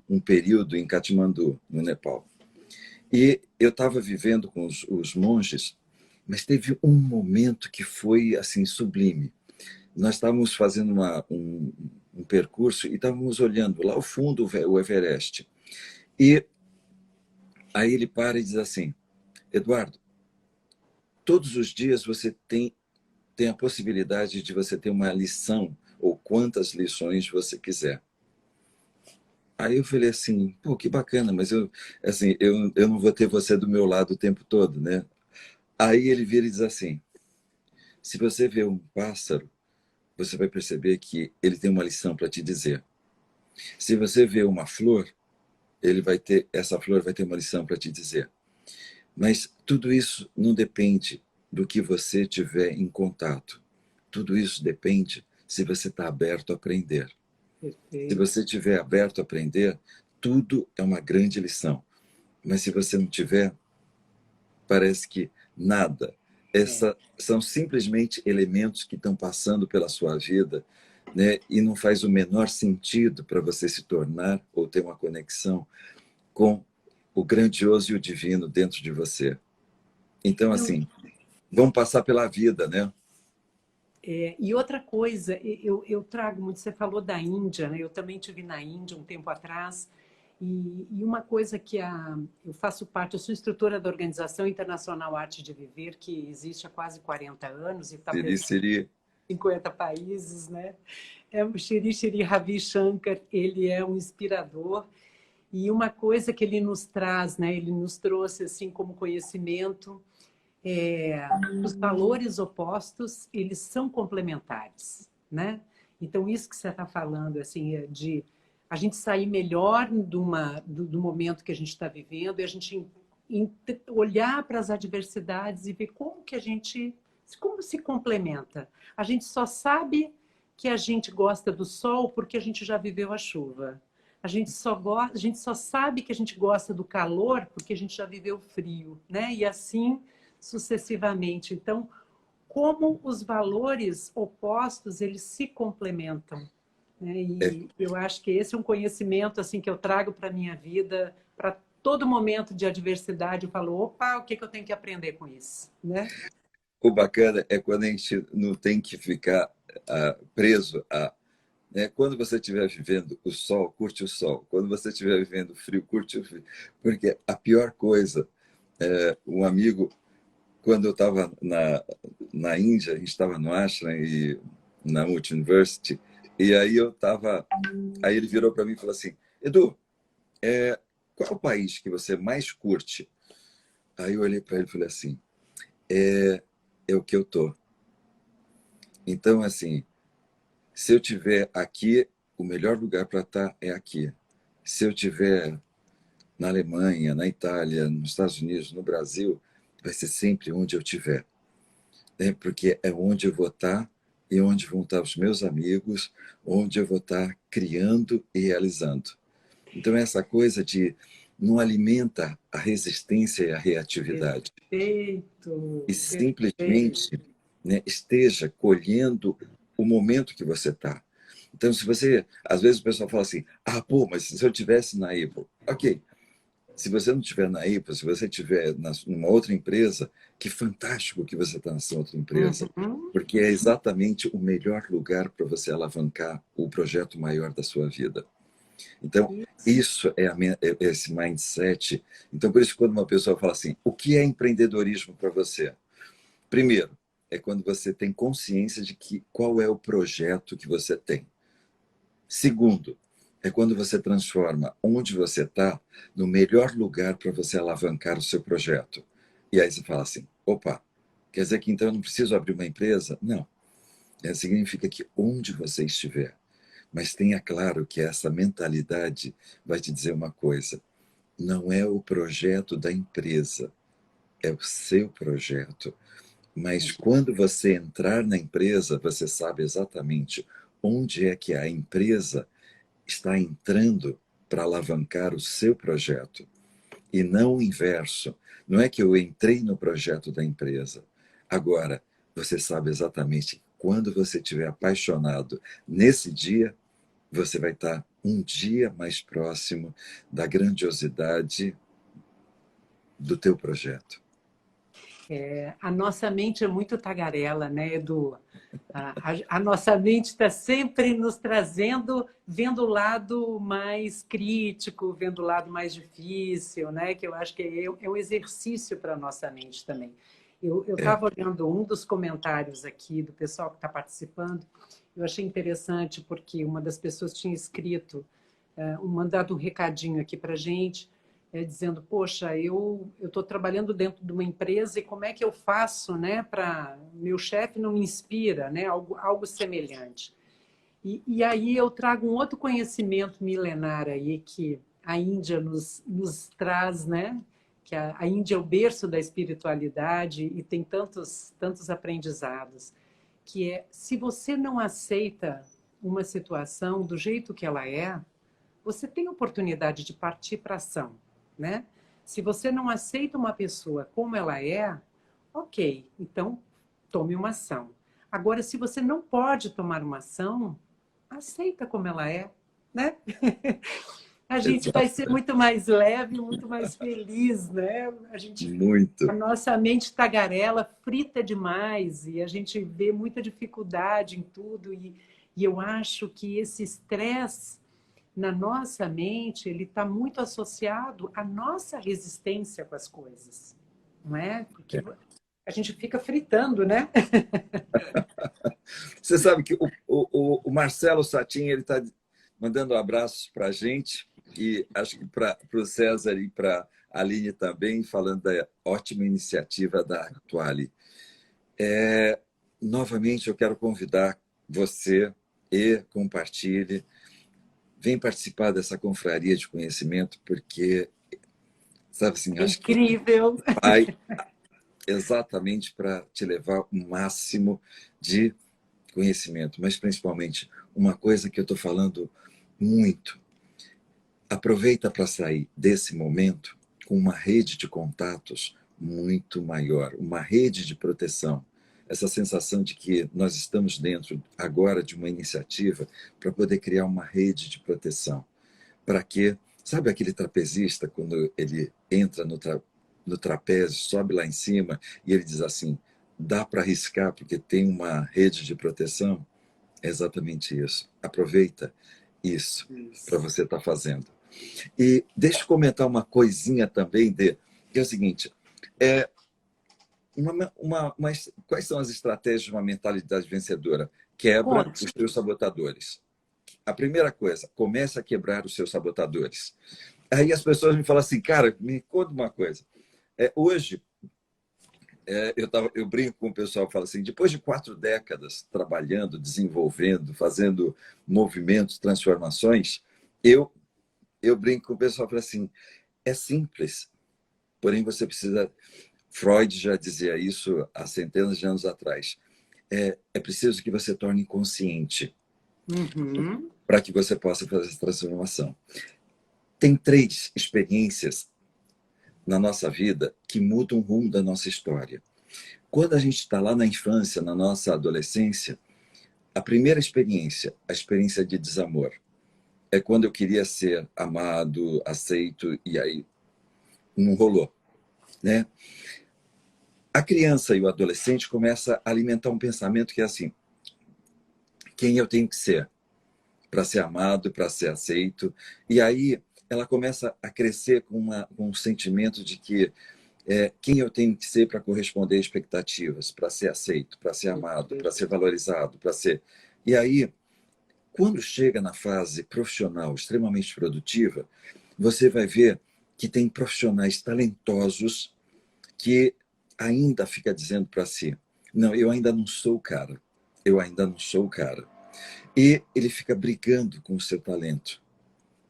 um período em Katmandu, no Nepal. E eu estava vivendo com os monges, mas teve um momento que foi assim sublime. Nós estávamos fazendo um percurso e estávamos olhando lá ao fundo o Everest. E aí ele para e diz assim, Eduardo, todos os dias você tem a possibilidade de você ter uma lição ou quantas lições você quiser. Aí eu falei assim, pô, que bacana, mas eu não vou ter você do meu lado o tempo todo, né? Aí ele vira e diz assim, se você vê um pássaro, você vai perceber que ele tem uma lição para te dizer. Se você vê uma flor, essa flor vai ter uma lição para te dizer. Mas tudo isso não depende do que você tiver em contato. Tudo isso depende se você está aberto a aprender. Se Perfeito. você estiver aberto a aprender, tudo é uma grande lição. Mas se você não tiver, parece que nada. São simplesmente elementos que estão passando pela sua vida, né? E não faz o menor sentido para você se tornar ou ter uma conexão com o grandioso e o divino dentro de você. Então, assim, vamos passar pela vida, né? E outra coisa, eu trago muito, você falou da Índia, né? Eu também estive na Índia um tempo atrás, e uma coisa eu faço parte, eu sou instrutora da Organização Internacional Arte de Viver, que existe há quase 40 anos e está presente Seria. em 50 países, né? É o Shri Shri Ravi Shankar, ele é um inspirador, e uma coisa que ele nos traz, né? Ele nos trouxe assim como conhecimento, os valores opostos, eles são complementares, né? Então, isso que você está falando, assim, de a gente sair melhor do momento que a gente está vivendo e a gente olhar para as adversidades e ver como se complementa. A gente só sabe que a gente gosta do sol porque a gente já viveu a chuva. A gente só sabe que a gente gosta do calor porque a gente já viveu o frio, né? E assim sucessivamente. Então, como os valores opostos eles se complementam, né? E eu acho que esse é um conhecimento assim que eu trago para minha vida, para todo momento de adversidade. Eu falo, opa, o que eu tenho que aprender com isso, né? O bacana é quando a gente não tem que ficar preso a. Né? Quando você estiver vivendo o sol, curte o sol. Quando você estiver vivendo o frio, curte o frio. Porque a pior coisa, um amigo, quando eu estava na Índia, a gente estava no ashram e na Multi University, e aí ele virou para mim e falou assim, Edu, qual é o país que você mais curte? Aí eu olhei para ele e falei assim, é o que eu tô. Então, assim, se eu tiver aqui, o melhor lugar para estar é aqui. Se eu tiver na Alemanha, na Itália, nos Estados Unidos, no Brasil, vai ser sempre onde eu estiver, né? Porque é onde eu vou estar e onde vão estar os meus amigos, onde eu vou estar criando e realizando. Então, essa coisa de não alimenta a resistência e a reatividade. Perfeito, E perfeito. simplesmente, né, esteja colhendo o momento que você está. Então, se você... Às vezes o pessoal fala assim, pô, mas se eu tivesse na Apple. Ok, se você não estiver na Apple, se você estiver numa outra empresa, que fantástico que você está nessa outra empresa, Uhum. porque é exatamente o melhor lugar para você alavancar o projeto maior da sua vida. Então, Isso. isso é esse mindset. Então, por isso, quando uma pessoa fala assim, o que é empreendedorismo para você? Primeiro, é quando você tem consciência de que qual é o projeto que você tem. Segundo, é quando você transforma onde você está no melhor lugar para você alavancar o seu projeto. E aí você fala assim, opa, quer dizer que então eu não preciso abrir uma empresa? Não. Significa que onde você estiver, mas tenha claro que essa mentalidade vai te dizer uma coisa, não é o projeto da empresa, é o seu projeto. Mas quando você entrar na empresa, você sabe exatamente onde é que a empresa está entrando para alavancar o seu projeto. E não o inverso. Não é que eu entrei no projeto da empresa. Agora, você sabe exatamente que quando você estiver apaixonado nesse dia, você vai estar um dia mais próximo da grandiosidade do teu projeto. A nossa mente é muito tagarela, né, Edu? A nossa mente está sempre nos trazendo, vendo o lado mais crítico, vendo o lado mais difícil, né? Que eu acho que é um exercício para a nossa mente também. Eu É, estava olhando um dos comentários aqui do pessoal que está participando, eu achei interessante porque uma das pessoas tinha escrito, mandado um recadinho aqui para a gente, dizendo, poxa, eu estou trabalhando dentro de uma empresa e como é que eu faço, né, para meu chefe não me inspira, né, algo semelhante. E aí eu trago um outro conhecimento milenar aí que a Índia nos traz, né, que a Índia é o berço da espiritualidade e tem tantos aprendizados, que é, se você não aceita uma situação do jeito que ela é, você tem a oportunidade de partir para ação, né? Se você não aceita uma pessoa como ela é, ok, então tome uma ação. Agora, se você não pode tomar uma ação, aceita como ela é, né? A gente vai ser exatamente. muito mais leve, muito mais feliz, né? A Muito. nossa mente tagarela frita demais e a gente vê muita dificuldade em tudo e eu acho que esse estresse na nossa mente, ele está muito associado à nossa resistência com as coisas, não é? Porque a gente fica fritando, né? Você sabe que o Marcelo Satin ele está mandando abraços para a gente e acho que para o César e para a Aline também, falando da ótima iniciativa da Actuali. Novamente, eu quero convidar você e compartilhe, vem participar dessa confraria de conhecimento, porque, sabe assim, É acho que incrível. vai exatamente para te levar o máximo de conhecimento, mas principalmente uma coisa que eu estou falando muito. Aproveita para sair desse momento com uma rede de contatos muito maior, uma rede de proteção. Essa sensação de que nós estamos dentro agora de uma iniciativa para poder criar uma rede de proteção. Para que, sabe aquele trapezista, quando ele entra no trapézio, sobe lá em cima e ele diz assim: dá para arriscar porque tem uma rede de proteção? É exatamente isso. Aproveita isso para Isso. você estar fazendo. E deixa eu comentar uma coisinha também, que é o seguinte: é, quais são as estratégias de uma mentalidade vencedora? Quebra Conte. os seus sabotadores. A primeira coisa, comece a quebrar os seus sabotadores. Aí as pessoas me falam assim, cara, me conta uma coisa. Hoje, eu brinco com o pessoal, falo assim, depois de 4 décadas trabalhando, desenvolvendo, fazendo movimentos, transformações, eu, eu brinco com o pessoal, falo assim, é simples, porém você precisa... Freud já dizia isso há centenas de anos atrás. É preciso que você torne consciente Uhum. para que você possa fazer essa transformação. Tem 3 experiências na nossa vida que mudam o rumo da nossa história. Quando a gente está lá na infância, na nossa adolescência, a primeira experiência, a experiência de desamor, é quando eu queria ser amado, aceito, e aí não rolou, né? A criança e o adolescente começa a alimentar um pensamento que é assim: quem eu tenho que ser para ser amado, para ser aceito? E aí ela começa a crescer com um sentimento de que quem eu tenho que ser para corresponder a expectativas, para ser aceito, para ser amado, para ser valorizado, para ser... E aí, quando chega na fase profissional extremamente produtiva, você vai ver que tem profissionais talentosos que ainda fica dizendo para si, não, eu ainda não sou o cara, eu ainda não sou o cara. E ele fica brigando com o seu talento.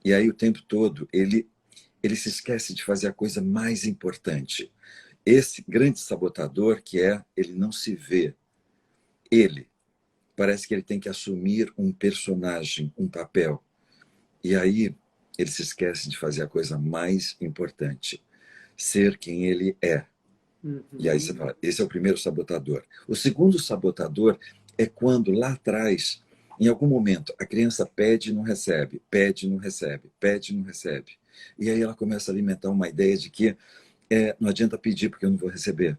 E aí o tempo todo ele se esquece de fazer a coisa mais importante. Esse grande sabotador que é, ele não se vê. Ele, parece que ele tem que assumir um personagem, um papel. E aí ele se esquece de fazer a coisa mais importante, ser quem ele é. E aí você fala, esse é o primeiro sabotador. O segundo sabotador é quando lá atrás, em algum momento, a criança pede e não recebe, pede e não recebe, pede e não recebe. E aí ela começa a alimentar uma ideia de que não adianta pedir porque eu não vou receber.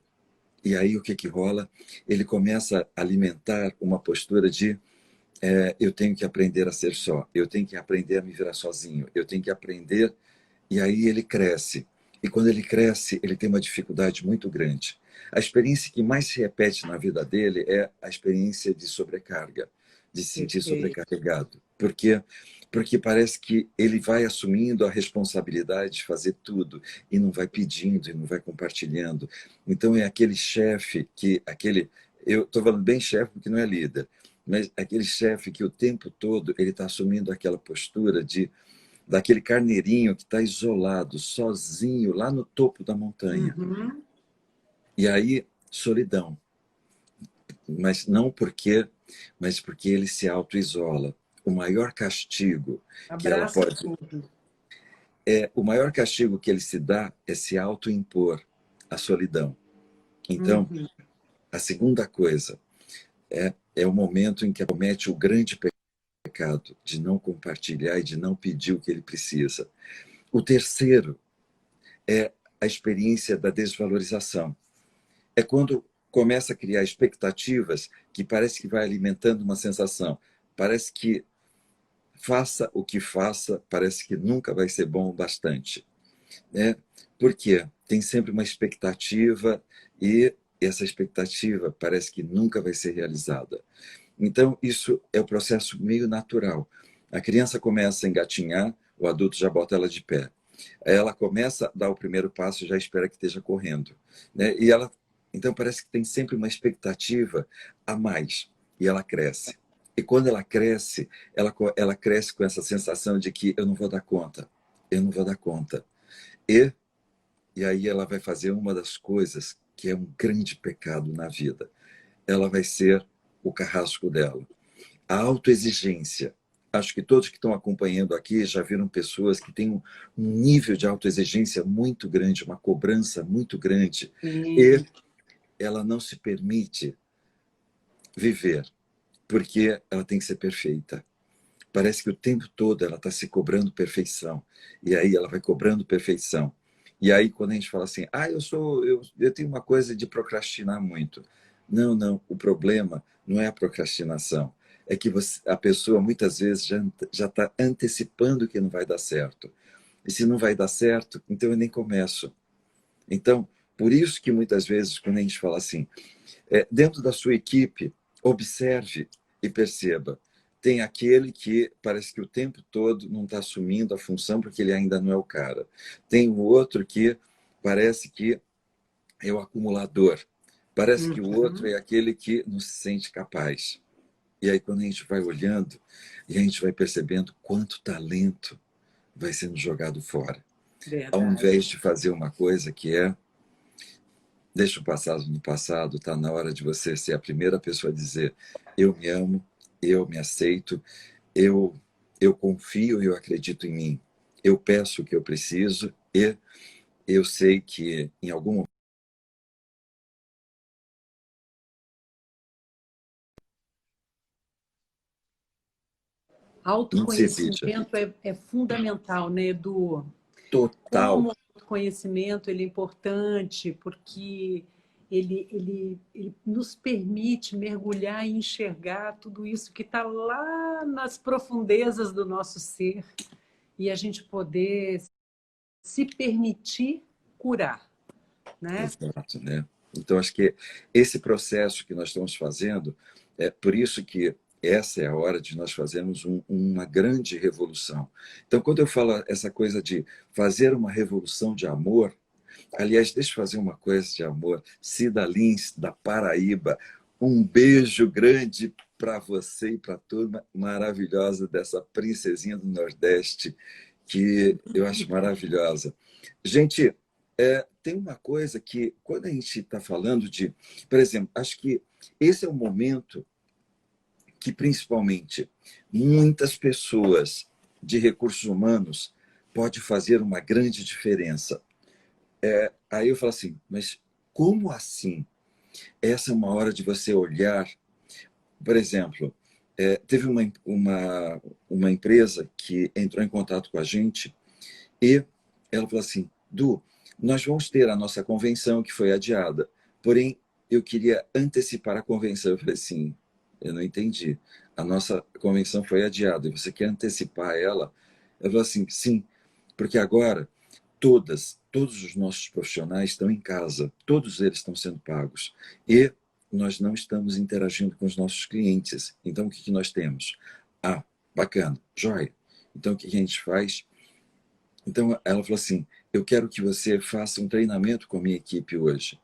E aí o que que rola? Ele começa a alimentar uma postura de eu tenho que aprender a ser só, eu tenho que aprender a me virar sozinho, eu tenho que aprender. E aí ele cresce. E quando ele cresce, ele tem uma dificuldade muito grande. A experiência que mais se repete na vida dele é a experiência de sobrecarga, de se sentir Perfeito. sobrecarregado. Por quê? Porque parece que ele vai assumindo a responsabilidade de fazer tudo e não vai pedindo e não vai compartilhando. Então é aquele chefe eu estou falando bem chefe porque não é líder, mas aquele chefe que o tempo todo ele está assumindo aquela postura daquele carneirinho que está isolado, sozinho, lá no topo da montanha. Uhum. E aí, solidão. Mas porque ele se auto-isola. O maior castigo que ela Abraça pode... tudo. o maior castigo que ele se dá é se auto-impor a solidão. Então, Uhum. a segunda coisa é o momento em que comete o grande pecado de não compartilhar e de não pedir o que ele precisa. O terceiro é a experiência da desvalorização. É quando começa a criar expectativas que parece que vai alimentando uma sensação. Parece que faça o que faça, parece que nunca vai ser bom o bastante. Né? Por quê? Tem sempre uma expectativa e essa expectativa parece que nunca vai ser realizada. Então, isso é o processo meio natural. A criança começa a engatinhar, o adulto já bota ela de pé. Ela começa a dar o primeiro passo e já espera que esteja correndo. Né? Então, parece que tem sempre uma expectativa a mais. E ela cresce. E quando ela cresce, ela cresce com essa sensação de que eu não vou dar conta. Eu não vou dar conta. E, e aí ela vai fazer uma das coisas que é um grande pecado na vida. Ela vai ser o carrasco dela. A autoexigência. Acho que todos que estão acompanhando aqui já viram pessoas que têm um nível de autoexigência muito grande, uma cobrança muito grande, e Sim. ela não se permite viver, porque ela tem que ser perfeita. Parece que o tempo todo ela está se cobrando perfeição, e aí ela vai cobrando perfeição. E aí quando a gente fala assim, eu tenho uma coisa de procrastinar muito. Não, não, o problema não é a procrastinação, é que a pessoa muitas vezes já está antecipando que não vai dar certo. E se não vai dar certo, então eu nem começo. Então, por isso que muitas vezes quando a gente fala assim, dentro da sua equipe, observe e perceba. Tem aquele que parece que o tempo todo não está assumindo a função porque ele ainda não é o cara. Tem o outro que parece que é o acumulador. Parece que o outro Uhum. é aquele que não se sente capaz. E aí, quando a gente vai olhando, e a gente vai percebendo quanto talento vai sendo jogado fora. Ao Verdade. invés de fazer uma coisa que deixa o passado no passado, está na hora de você ser a primeira pessoa a dizer eu me amo, eu me aceito, eu, eu confio e eu acredito em mim. Eu peço o que eu preciso e eu sei que em algum momento não se exija. Autoconhecimento é fundamental, né, Edu? Total. Como o conhecimento ele é importante, porque ele nos permite mergulhar e enxergar tudo isso que está lá nas profundezas do nosso ser e a gente poder se permitir curar. né? Exato, né? Então, acho que esse processo que nós estamos fazendo, é por isso que essa é a hora de nós fazermos uma grande revolução. Então, quando eu falo essa coisa de fazer uma revolução de amor, aliás, deixa eu fazer uma coisa de amor. Cida Lins, da Paraíba, um beijo grande para você e para a turma maravilhosa dessa princesinha do Nordeste, que eu acho maravilhosa. Gente, tem uma coisa que, quando a gente está falando de, por exemplo, acho que esse é o momento que, principalmente, muitas pessoas de recursos humanos pode fazer uma grande diferença. Aí eu falo assim, mas como assim? Essa é uma hora de você olhar. Por exemplo, teve uma empresa que entrou em contato com a gente e ela falou assim, Du, nós vamos ter a nossa convenção que foi adiada, porém eu queria antecipar a convenção. Eu falei assim, eu não entendi. A nossa convenção foi adiada e você quer antecipar ela? Eu falei assim, sim, porque agora todos os nossos profissionais estão em casa, todos eles estão sendo pagos e nós não estamos interagindo com os nossos clientes. Então, o que nós temos? Ah, bacana, joia. Então, o que a gente faz? Então, ela falou assim, eu quero que você faça um treinamento com a minha equipe hoje.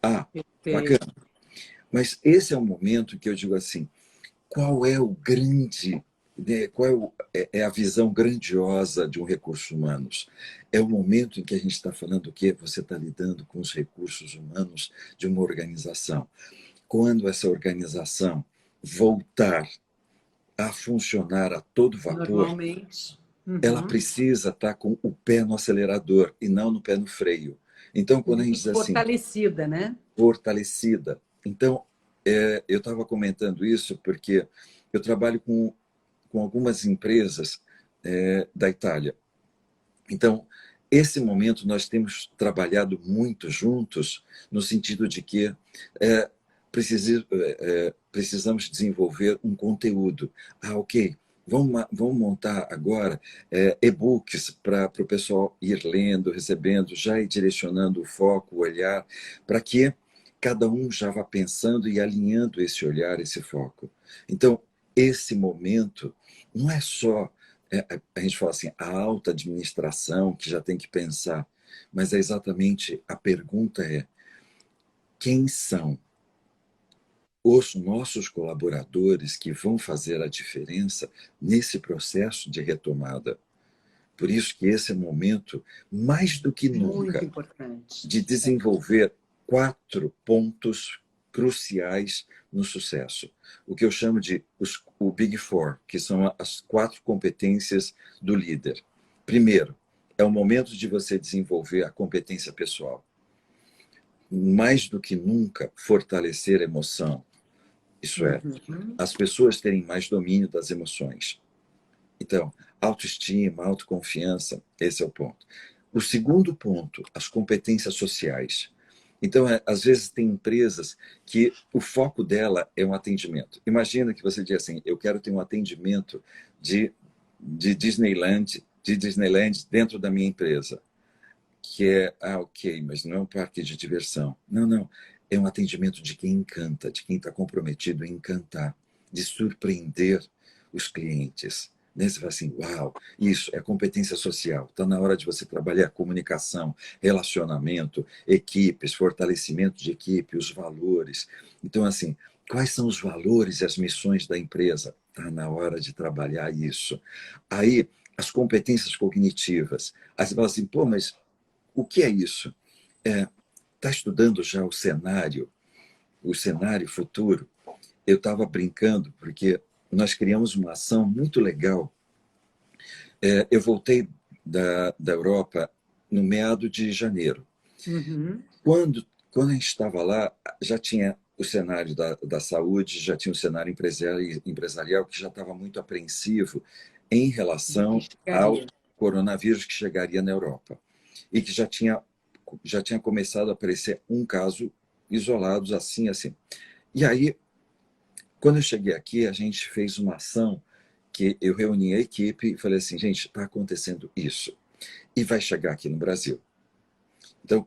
Ah, Perfeito. bacana. Mas esse é o momento que eu digo assim, qual é o grande, né, é a visão grandiosa de um recursos humanos? É o momento em que a gente está falando o quê? Você está lidando com os recursos humanos de uma organização. Quando essa organização voltar a funcionar a todo vapor, Normalmente. ela Uhum. precisa estar com o pé no acelerador e não no pé no freio. Então, quando a gente Muito diz assim, fortalecida, né? fortalecida. Então, eu estava comentando isso porque eu trabalho com algumas empresas da Itália. Então, esse momento nós temos trabalhado muito juntos, no sentido de que é, precisamos desenvolver um conteúdo. Ah, ok. Vamos montar agora e-books para o pessoal ir lendo, recebendo, já ir direcionando o foco, o olhar, para que cada um já vá pensando e alinhando esse olhar, esse foco. Então, esse momento não é só a gente fala assim, a alta administração que já tem que pensar, mas é exatamente a pergunta é quem são os nossos colaboradores que vão fazer a diferença nesse processo de retomada. Por isso que esse é o momento, mais do que Muito nunca, importante. de desenvolver 4 pontos cruciais no sucesso. O que eu chamo de o Big Four, que são as 4 competências do líder. Primeiro, é o momento de você desenvolver a competência pessoal. Mais do que nunca, fortalecer a emoção. Isso é, Uhum. as pessoas terem mais domínio das emoções. Então, autoestima, autoconfiança, esse é o ponto. O segundo ponto, as competências sociais. Então, às vezes tem empresas que o foco dela é um atendimento. Imagina que você diz assim, eu quero ter um atendimento de Disneyland dentro da minha empresa. Que é, ok, mas não é um parque de diversão. Não, não. É um atendimento de quem encanta, de quem está comprometido em encantar, de surpreender os clientes. Né? Você fala assim, uau, isso é competência social. Está na hora de você trabalhar comunicação, relacionamento, equipes, fortalecimento de equipe, os valores. Então, assim, quais são os valores e as missões da empresa? Está na hora de trabalhar isso. Aí, as competências cognitivas. Aí você fala assim, pô, mas o que é isso? Está estudando já o cenário futuro? Eu estava brincando, porque nós criamos uma ação muito legal. Eu voltei da Europa no meado de janeiro. Uhum. Quando a gente estava lá, já tinha o cenário da saúde, já tinha o cenário empresarial que já estava muito apreensivo em relação ao Chegaria. coronavírus que chegaria na Europa. E que já tinha começado a aparecer um caso isolados assim, assim. E aí, quando eu cheguei aqui, a gente fez uma ação que eu reuni a equipe e falei assim, gente, está acontecendo isso. E vai chegar aqui no Brasil. Então,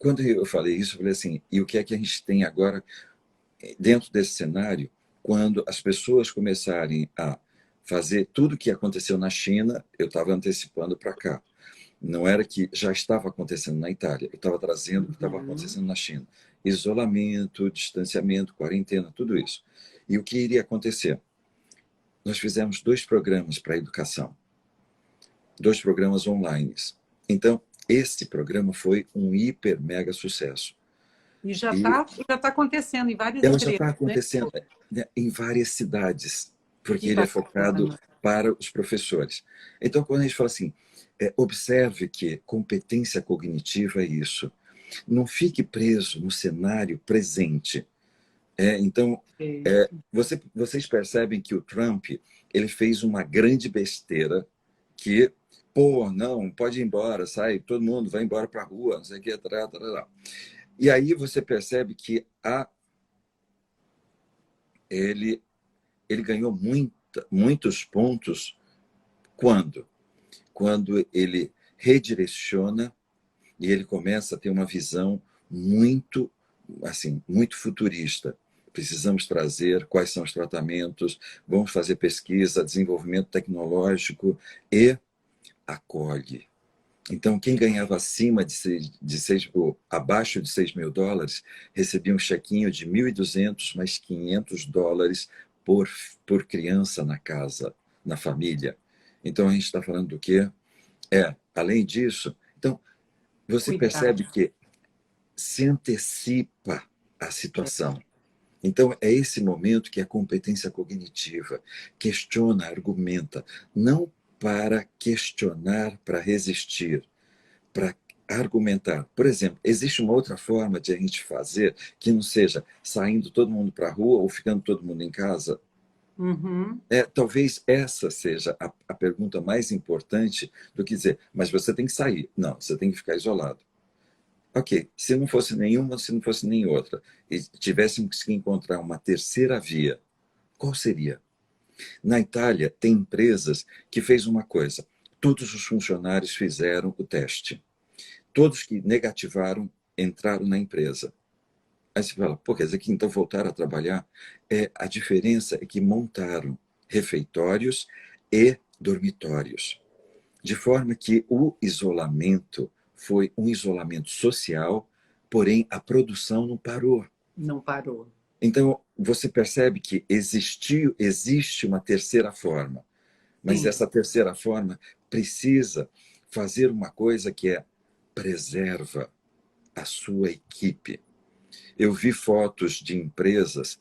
quando eu falei isso, eu falei assim, e o que é que a gente tem agora dentro desse cenário, quando as pessoas começarem a fazer tudo o que aconteceu na China, eu estava antecipando para cá. Não era que já estava acontecendo na Itália, eu estava trazendo o que estava acontecendo na China. Isolamento, distanciamento, quarentena, tudo isso. E o que iria acontecer? Nós fizemos 2 programas para a educação, 2 programas online. Então, esse programa foi um hiper mega sucesso. E já E tá acontecendo em várias ela já empresas, está né? acontecendo, né, em várias cidades, porque Que ele é focado bacana. para os professores. Então, quando a gente fala assim, observe que competência cognitiva é isso. Não fique preso no cenário presente. Então, vocês percebem que o Trump ele fez uma grande besteira que, pô, não, pode ir embora, sai, todo mundo vai embora para a rua, não sei o que, tará, tará. E aí você percebe que ele, ele ganhou muitos pontos quando? Quando ele redireciona e ele começa a ter uma visão muito, assim, muito futurista. Precisamos trazer quais são os tratamentos, vamos fazer pesquisa, desenvolvimento tecnológico e acolhe. Então, quem ganhava acima ou abaixo de US$ 6.000 recebia um chequinho de 1.200 mais US$ 500 por criança na casa, na família. Então, a gente está falando do quê? Além disso, então, você Cuidado. percebe que se antecipa a situação. Então, é esse momento que a competência cognitiva questiona, argumenta, não para questionar, para resistir, para argumentar. Por exemplo, existe uma outra forma de a gente fazer que não seja saindo todo mundo para a rua ou ficando todo mundo em casa? Uhum. Talvez essa seja a pergunta mais importante do que dizer, mas você tem que sair. Não, você tem que ficar isolado. Ok, se não fosse nenhuma, se não fosse nem outra, e tivéssemos que encontrar uma terceira via, qual seria? Na Itália, tem empresas que fez uma coisa. Todos os funcionários fizeram o teste. Todos que negativaram entraram na empresa. Aí você fala, pô, quer dizer que então voltaram a trabalhar? A diferença é que montaram refeitórios e dormitórios. De forma que o isolamento foi um isolamento social, porém a produção não parou. Não parou. Então, você percebe que existe uma terceira forma, mas Sim. essa terceira forma precisa fazer uma coisa que é preserva a sua equipe. Eu vi fotos de empresas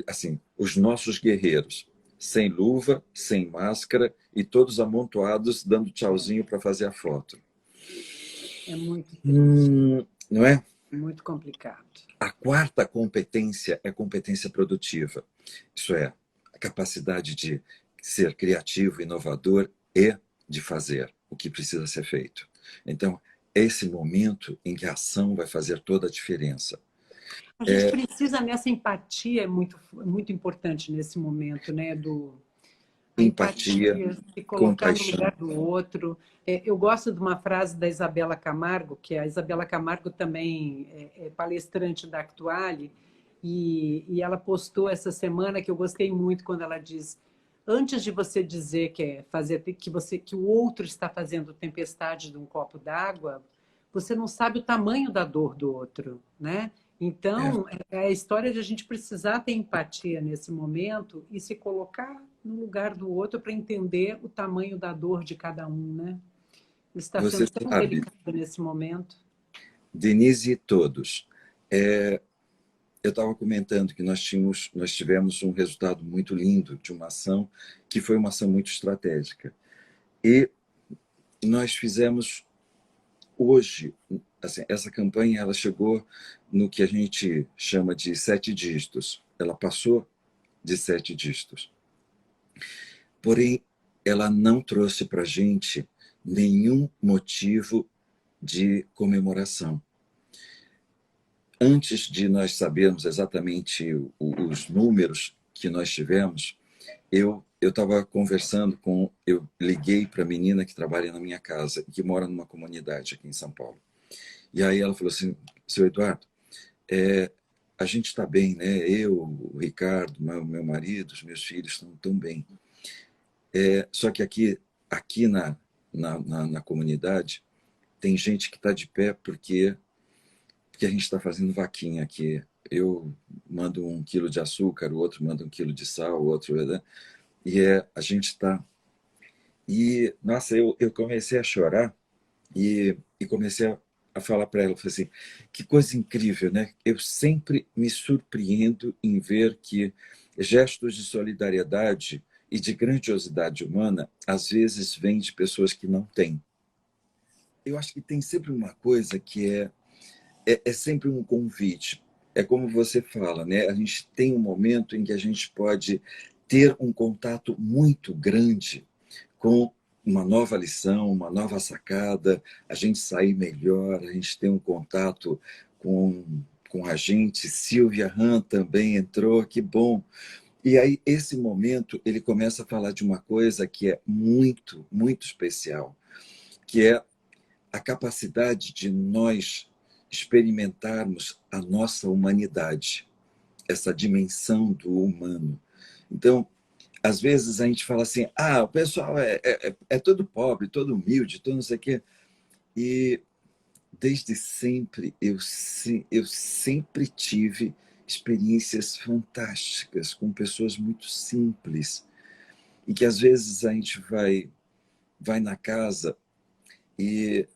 assim, os nossos guerreiros, sem luva, sem máscara e todos amontoados dando tchauzinho para fazer a foto. É muito triste. Não é? Muito complicado. A quarta competência é competência produtiva. Isso é, a capacidade de ser criativo, inovador e de fazer o que precisa ser feito. Então, é esse momento em que a ação vai fazer toda a diferença. A gente precisa nessa empatia, é muito importante nesse momento, né? A Empatia, empatia, se colocar no compaixão. lugar do outro. Eu gosto de uma frase da Isabela Camargo, que a Isabela Camargo também é palestrante da Actuale, e ela postou essa semana que eu gostei muito quando ela diz: antes de você dizer que é fazer que o outro está fazendo tempestade de um copo d'água, você não sabe o tamanho da dor do outro, né? É, Então, é a história de a gente precisar ter empatia nesse momento e se colocar no lugar do outro para entender o tamanho da dor de cada um, né? Isso está você sendo tão sabe, delicado nesse momento. Denise e todos, eu estava comentando que nós tivemos um resultado muito lindo de uma ação que foi uma ação muito estratégica. E nós fizemos hoje, assim, essa campanha ela chegou no que a gente chama de 7 dígitos. Ela passou de 7 dígitos. Porém, ela não trouxe para a gente nenhum motivo de comemoração. Antes de nós sabermos exatamente os números que nós tivemos, eu estava conversando eu liguei para a menina que trabalha na minha casa, que mora numa comunidade aqui em São Paulo. E aí ela falou assim, seu Eduardo, a gente está bem, né? Eu, o Ricardo, meu marido, os meus filhos estão tão bem. Só que aqui na comunidade tem gente que está de pé porque a gente está fazendo vaquinha aqui. Eu mando 1 quilo de açúcar, o outro manda 1 quilo de sal, o outro... Né? E a gente está... E, nossa, eu comecei a chorar e comecei a falar para ela, falei assim, que coisa incrível, né? Eu sempre me surpreendo em ver que gestos de solidariedade e de grandiosidade humana, às vezes, vêm de pessoas que não têm. Eu acho que tem sempre uma coisa que é sempre um convite. É como você fala, né? A gente tem um momento em que a gente pode ter um contato muito grande com uma nova lição, uma nova sacada, a gente sair melhor, a gente ter um contato com a gente. Silvia Han também entrou, que bom. E aí, esse momento, ele começa a falar de uma coisa que é muito, muito especial, que é a capacidade de nós experimentarmos a nossa humanidade, essa dimensão do humano. Então, às vezes a gente fala assim, o pessoal é todo pobre, todo humilde, todo não sei o quê. E desde sempre eu sempre tive experiências fantásticas com pessoas muito simples e que às vezes a gente vai na casa e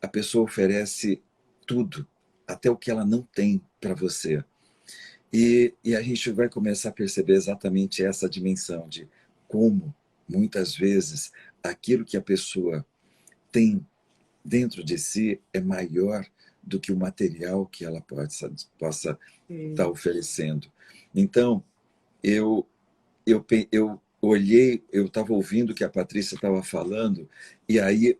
a pessoa oferece tudo, até o que ela não tem para você. E a gente vai começar a perceber exatamente essa dimensão de como, muitas vezes, aquilo que a pessoa tem dentro de si é maior do que o material que ela possa estar oferecendo. Então, eu olhei, eu estava ouvindo o que a Patrícia estava falando, e aí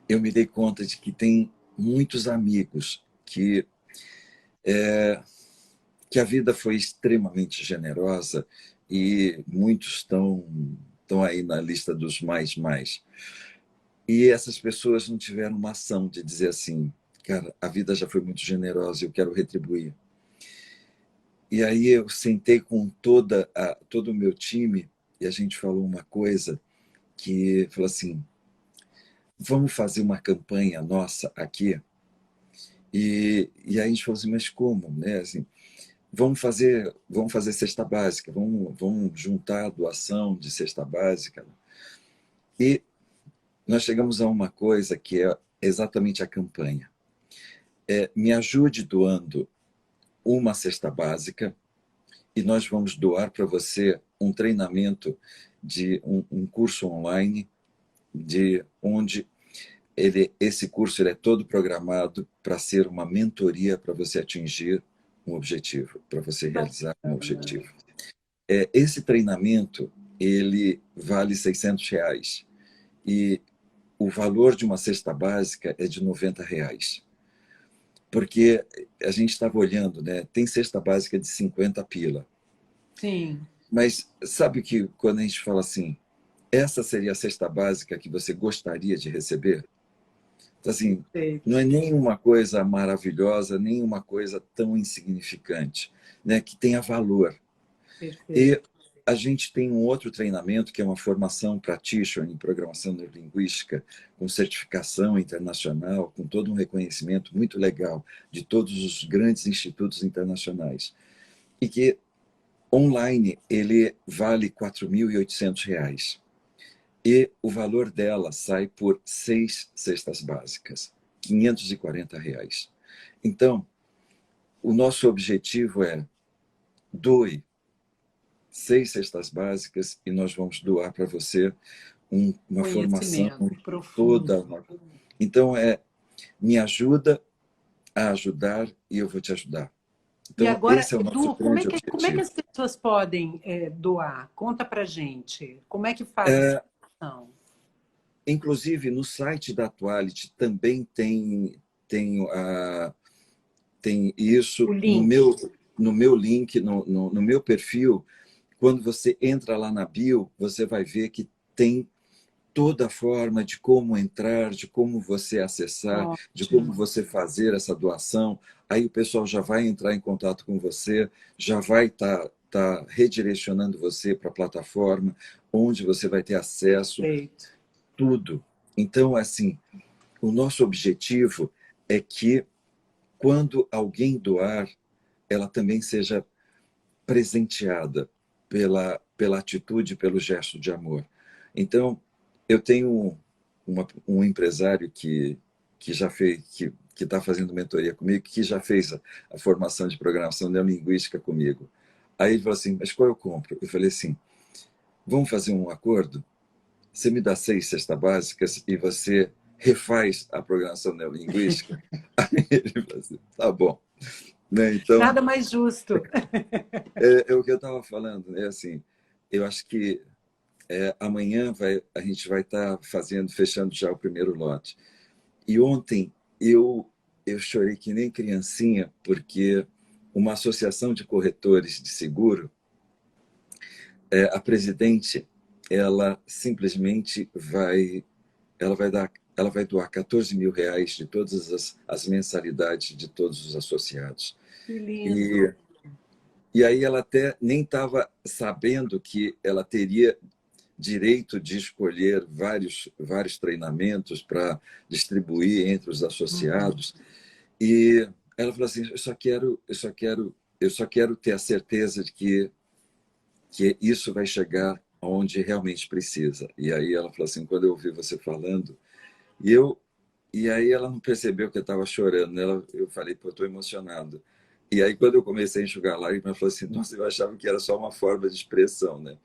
eu me dei conta de que tem muitos amigos que a vida foi extremamente generosa e muitos estão aí na lista dos mais. E essas pessoas não tiveram uma ação de dizer assim, cara, a vida já foi muito generosa e eu quero retribuir. E aí eu sentei com todo o meu time e a gente falou uma coisa que falou assim, vamos fazer uma campanha nossa aqui? E aí a gente falou assim, mas como? Né? Assim, vamos fazer cesta básica, vamos juntar a doação de cesta básica. E nós chegamos a uma coisa que é exatamente a campanha. Me ajude doando uma cesta básica e nós vamos doar para você um treinamento de um curso online, de onde esse curso ele é todo programado para ser uma mentoria para você atingir um objetivo, para você realizar um objetivo. Esse treinamento ele vale R$ 600 e o valor de uma cesta básica é de R$ 90. Porque a gente estava olhando, né? Tem cesta básica de 50 pila. Sim. Mas sabe que quando a gente fala assim, essa seria a cesta básica que você gostaria de receber? Então, assim, não é nenhuma coisa maravilhosa, nem uma coisa tão insignificante, né? Que tenha valor. Perfeito. E a gente tem um outro treinamento, que é uma formação practitioner em programação neurolinguística, com certificação internacional, com todo um reconhecimento muito legal de todos os grandes institutos internacionais. E que online ele vale R$ 4.800. E o valor dela sai por 6 cestas básicas, R$ 540. Então, o nosso objetivo é doe 6 cestas básicas e nós vamos doar para você uma formação profundo. toda. Então, me ajuda a ajudar e eu vou te ajudar. Então, e agora, esse é o nosso Edu, como grande é que objetivo. as pessoas podem doar? Conta para gente. Como é que faz essa doação? Inclusive, no site da Atuality também tem isso O link. no meu link, no meu perfil. Quando você entra lá na bio, você vai ver que tem toda a forma de como entrar, de como você acessar, de como Ótimo. você fazer essa doação. Aí o pessoal já vai entrar em contato com você, já vai estar redirecionando você para a plataforma, onde você vai ter acesso, Perfeito. tudo. Então, assim, o nosso objetivo é que, quando alguém doar, ela também seja presenteada pela atitude, pelo gesto de amor. Então, eu tenho um empresário que já fez, que está fazendo mentoria comigo, que já fez a formação de programação neurolinguística comigo. Aí ele falou assim, mas qual eu compro? Eu falei assim, vamos fazer um acordo? Você me dá 6 cestas básicas e você refaz a programação neurolinguística? Aí ele falou assim, tá bom. Né? Então, Nada mais justo. é o que eu estava falando, né? Assim, eu acho que amanhã a gente vai estar fechando já o primeiro lote. E ontem eu chorei que nem criancinha, porque uma associação de corretores de seguro, a presidente, ela simplesmente ela vai doar 14 mil reais de todas as mensalidades de todos os associados. Que lindo. E, e aí ela até nem estava sabendo que ela teria direito de escolher vários treinamentos para distribuir entre os Uhum. associados. E ela falou assim: eu só quero ter a certeza de que isso vai chegar onde realmente precisa. E aí ela falou assim: quando eu ouvi você falando, e eu e aí ela não percebeu que eu estava chorando, né? Eu falei: pô, estou emocionado. E aí, quando eu comecei a enxugar lágrimas, ela falou assim: nossa, eu achava que era só uma forma de expressão, né?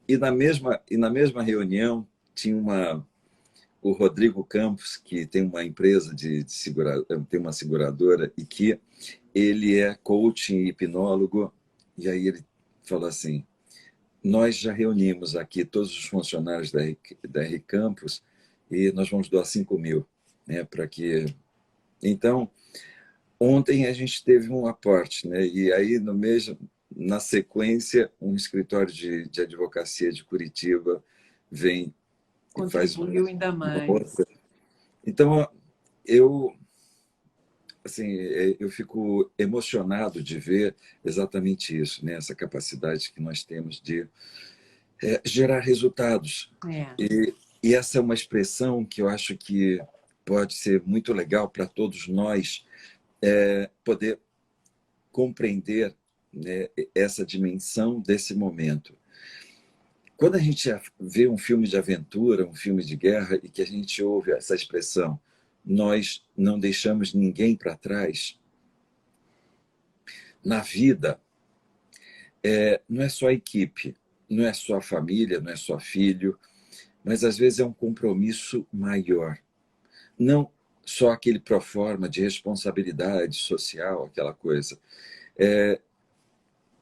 E na mesma reunião tinha o Rodrigo Campos, que tem uma empresa tem uma seguradora, e que ele é coach e hipnólogo. E aí ele falou assim: nós já reunimos aqui todos os funcionários da R Campos e nós vamos doar 5 mil, né, para que... Então, ontem a gente teve um aporte, né? E aí, na sequência, um escritório de advocacia de Curitiba vem e faz Contribuiu ainda uma mais. outra. Então, eu, assim, eu fico emocionado de ver exatamente isso, né? Essa capacidade que nós temos de gerar resultados. É. E essa é uma expressão que eu acho que pode ser muito legal para todos nós, poder compreender, né, essa dimensão desse momento. Quando a gente vê um filme de aventura, um filme de guerra, e que a gente ouve essa expressão, nós não deixamos ninguém para trás, na vida, não é só a equipe, não é só a família, não é só filho, mas às vezes é um compromisso maior. Não só aquele proforma de responsabilidade social, aquela coisa.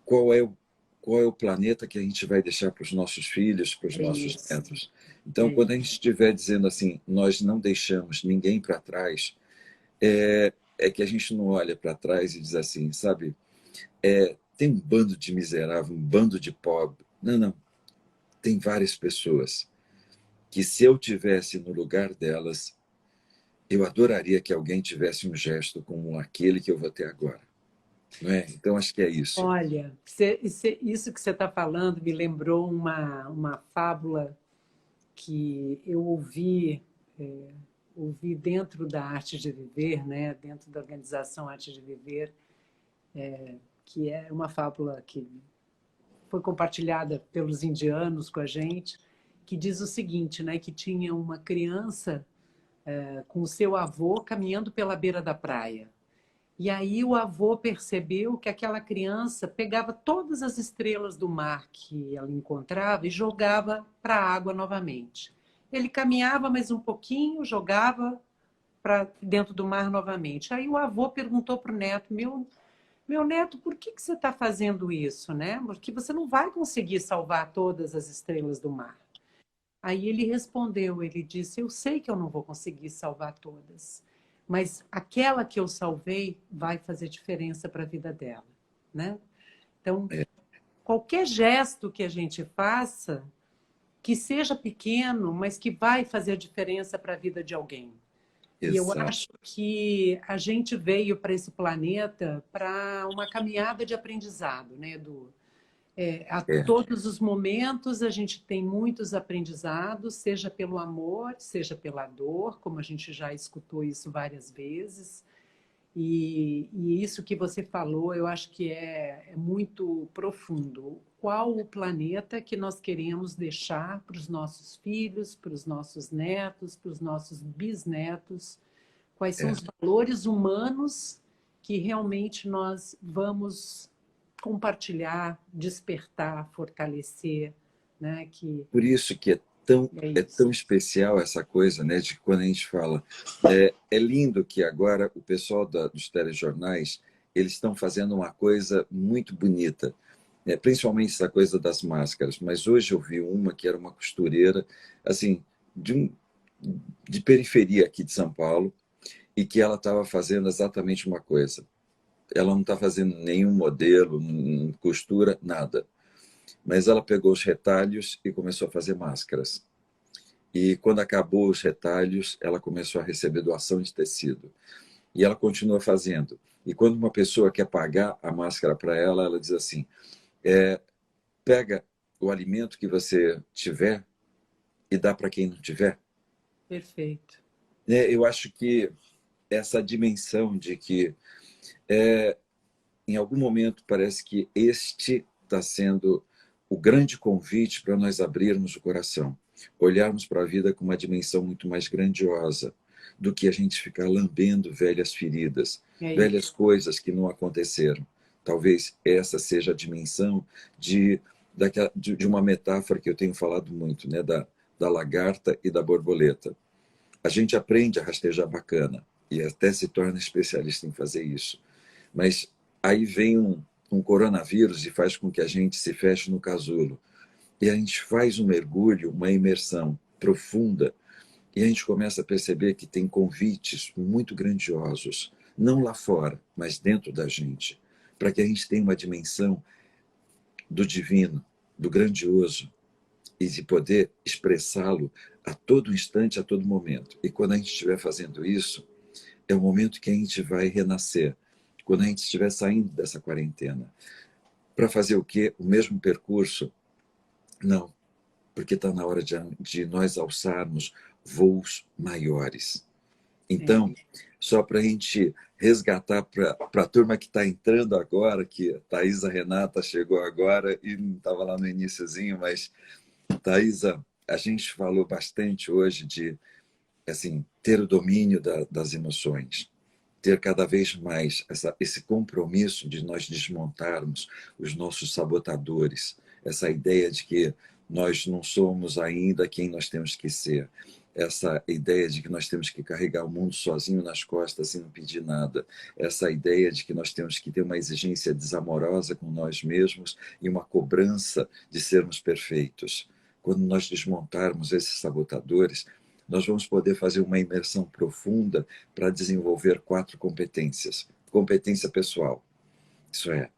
Qual é o, qual é o planeta que a gente vai deixar para os nossos filhos, para os É nossos isso. netos? É Então, quando a isso. gente estiver dizendo assim, nós não deixamos ninguém para trás, é que a gente não olha para trás e diz assim, sabe, tem um bando de miserável, um bando de pobre. Não, não. Tem várias pessoas que, se eu tivesse no lugar delas, eu adoraria que alguém tivesse um gesto como aquele que eu vou ter agora. Não é? Então, acho que é isso. Olha, isso que você está falando me lembrou uma fábula que eu ouvi dentro da Arte de Viver, né? Dentro da organização Arte de Viver, que é uma fábula que foi compartilhada pelos indianos com a gente, que diz o seguinte, né? Que tinha uma criança com o seu avô caminhando pela beira da praia. E aí o avô percebeu que aquela criança pegava todas as estrelas do mar que ela encontrava e jogava para a água novamente. Ele caminhava mais um pouquinho, jogava para dentro do mar novamente. Aí o avô perguntou para o neto: meu neto, por que você está fazendo isso, né? Porque você não vai conseguir salvar todas as estrelas do mar. Aí ele respondeu, ele disse: eu sei que eu não vou conseguir salvar todas, mas aquela que eu salvei vai fazer diferença para a vida dela, né? Então, qualquer gesto que a gente faça que seja pequeno, mas que vai fazer a diferença para a vida de alguém. E eu Exato. acho que a gente veio para esse planeta para uma caminhada de aprendizado, né, Edu? A É. todos os momentos a gente tem muitos aprendizados, seja pelo amor, seja pela dor, como a gente já escutou isso várias vezes. E isso que você falou, eu acho que é muito profundo. Qual o planeta que nós queremos deixar para os nossos filhos, para os nossos netos, para os nossos bisnetos? Quais são É. os valores humanos que realmente nós vamos compartilhar, despertar, fortalecer, né? Que Por isso que é é isso. tão especial essa coisa, né, de que quando a gente fala. É lindo que agora o pessoal dos telejornais eles estão fazendo uma coisa muito bonita, né, principalmente essa coisa das máscaras. Mas hoje eu vi uma que era uma costureira, assim, de periferia aqui de São Paulo, e que ela estava fazendo exatamente uma coisa. Ela não está fazendo nenhum modelo, costura, nada. Mas ela pegou os retalhos e começou a fazer máscaras. E quando acabou os retalhos, ela começou a receber doação de tecido. E ela continua fazendo. E quando uma pessoa quer pagar a máscara para ela, ela diz assim: pega o alimento que você tiver e dá para quem não tiver. Perfeito. Eu acho que essa dimensão de que, em algum momento, parece que este está sendo o grande convite para nós abrirmos o coração, olharmos para a vida com uma dimensão muito mais grandiosa do que a gente ficar lambendo velhas feridas, É velhas isso. coisas que não aconteceram. Talvez essa seja a dimensão de uma metáfora que eu tenho falado muito, né? Da lagarta e da borboleta. A gente aprende a rastejar bacana e até se torna especialista em fazer isso. Mas aí vem um coronavírus e faz com que a gente se feche no casulo. E a gente faz um mergulho, uma imersão profunda, e a gente começa a perceber que tem convites muito grandiosos, não lá fora, mas dentro da gente, para que a gente tenha uma dimensão do divino, do grandioso, e de poder expressá-lo a todo instante, a todo momento. E quando a gente estiver fazendo isso, é o momento que a gente vai renascer, quando a gente estiver saindo dessa quarentena. Para fazer o quê? O mesmo percurso? Não, porque está na hora de nós alçarmos voos maiores. Então, É. só para a gente resgatar para a turma que está entrando agora, que a Thaisa Renata chegou agora e não estava lá no iniciozinho, mas, Thaisa, a gente falou bastante hoje de assim, ter o domínio das emoções, ter cada vez mais esse compromisso de nós desmontarmos os nossos sabotadores, essa ideia de que nós não somos ainda quem nós temos que ser, essa ideia de que nós temos que carregar o mundo sozinho nas costas e não pedir nada, essa ideia de que nós temos que ter uma exigência desamorosa com nós mesmos e uma cobrança de sermos perfeitos. Quando nós desmontarmos esses sabotadores, nós vamos poder fazer uma imersão profunda para desenvolver 4 competências. Competência pessoal, isso é,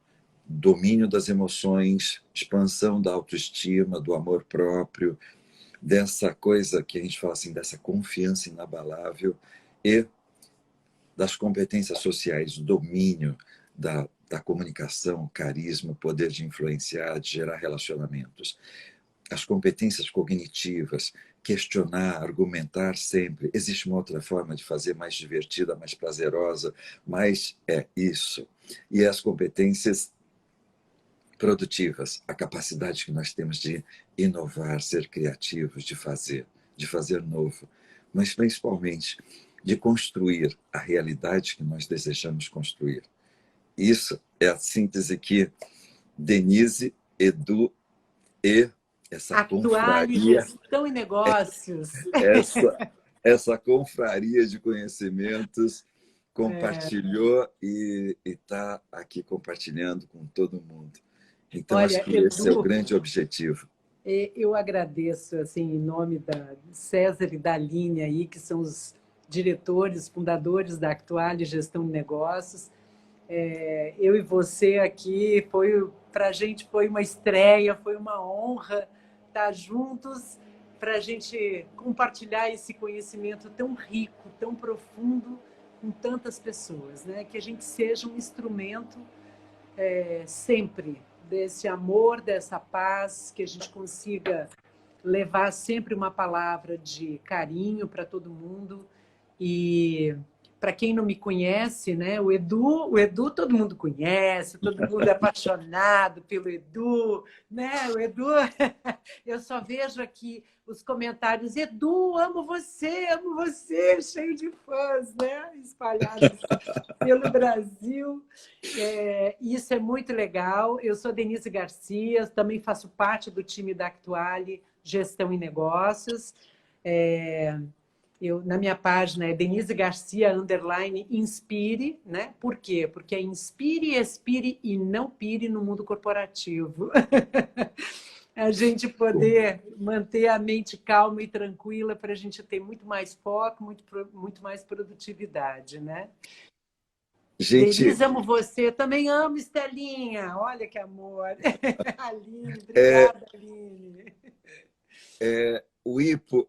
domínio das emoções, expansão da autoestima, do amor próprio, dessa coisa que a gente fala assim, dessa confiança inabalável e das competências sociais, domínio da comunicação, carisma, poder de influenciar, de gerar relacionamentos. As competências cognitivas, questionar, argumentar sempre. Existe uma outra forma de fazer mais divertida, mais prazerosa, mas é isso. E as competências produtivas, a capacidade que nós temos de inovar, ser criativos, de fazer novo, mas principalmente de construir a realidade que nós desejamos construir. Isso é a síntese que Denise, Edu e essa Atuale confraria, gestão e negócios. essa, essa confraria de conhecimentos compartilhou e está aqui compartilhando com todo mundo. Então, acho Olha, que esse é o Edu, grande objetivo. eu agradeço assim em nome da César e da Aline aí, que são os diretores, fundadores da Actuale Gestão de Negócios. Eu e você aqui foi para a gente foi uma estreia, foi uma honra estar juntos para a gente compartilhar esse conhecimento tão rico, tão profundo com tantas pessoas, né? Que a gente seja um instrumento sempre desse amor, dessa paz, que a gente consiga levar sempre uma palavra de carinho para todo mundo. E para quem não me conhece, né, o Edu todo mundo conhece, todo mundo é apaixonado pelo Edu, né? O Edu, eu só vejo aqui os comentários: Edu, amo você, cheio de fãs, né? Espalhados pelo Brasil. Isso é muito legal. Eu sou Denise Garcia, também faço parte do time da Actuali Gestão e Negócios. Na minha página é Denise Garcia _inspire, né? Por quê? Porque é inspire, expire e não pire no mundo corporativo. A gente poder manter a mente calma e tranquila para a gente ter muito mais foco, muito mais produtividade, né? Gente, Denise, amo você. Também amo, Estelinha. Olha que amor. Aline, é, obrigada, Aline. o Ipo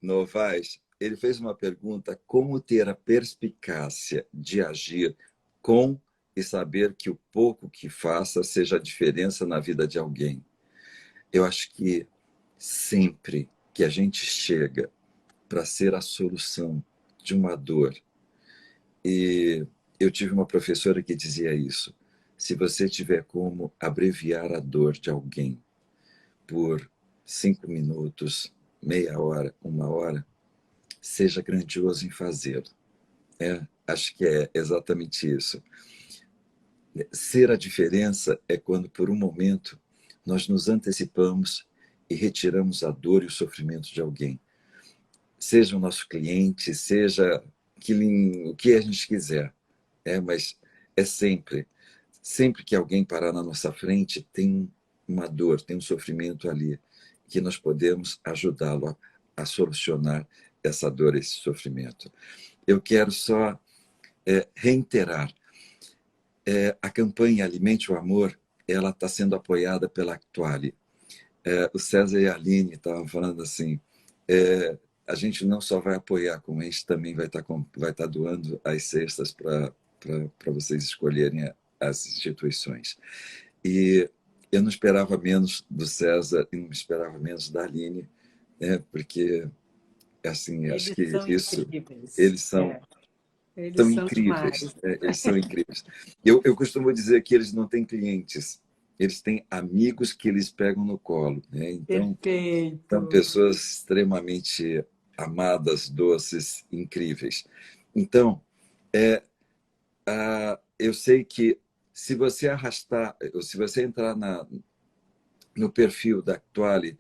Novaes, ele fez uma pergunta: como ter a perspicácia de agir com e saber que o pouco que faça seja a diferença na vida de alguém? Eu acho que sempre que a gente chega para ser a solução de uma dor, e eu tive uma professora que dizia isso: se você tiver como abreviar a dor de alguém por 5 minutos, meia hora, 1 hora, seja grandioso em fazer. Acho que é exatamente isso. Ser a diferença é quando, por um momento, nós nos antecipamos e retiramos a dor e o sofrimento de alguém. Seja o nosso cliente, seja o que a gente quiser. Mas é sempre que alguém parar na nossa frente, tem uma dor, tem um sofrimento ali, que nós podemos ajudá-lo a solucionar essa dor, esse sofrimento. Eu quero só reiterar, a campanha Alimente o Amor, ela está sendo apoiada pela Actuali. O César e a Aline estavam falando assim, a gente não só vai apoiar, como a gente também vai estar doando as cestas para vocês escolherem as instituições. E eu não esperava menos do César e não esperava menos da Aline, porque assim, acho que isso, Incríveis. eles são Eles tão são incríveis. demais. Eles são incríveis. Eu costumo dizer que eles não têm clientes, eles têm amigos que eles pegam no colo. Então, são Perfeito. pessoas extremamente amadas, doces, incríveis. Então, eu sei que se você arrastar, se você entrar no perfil da Actuali,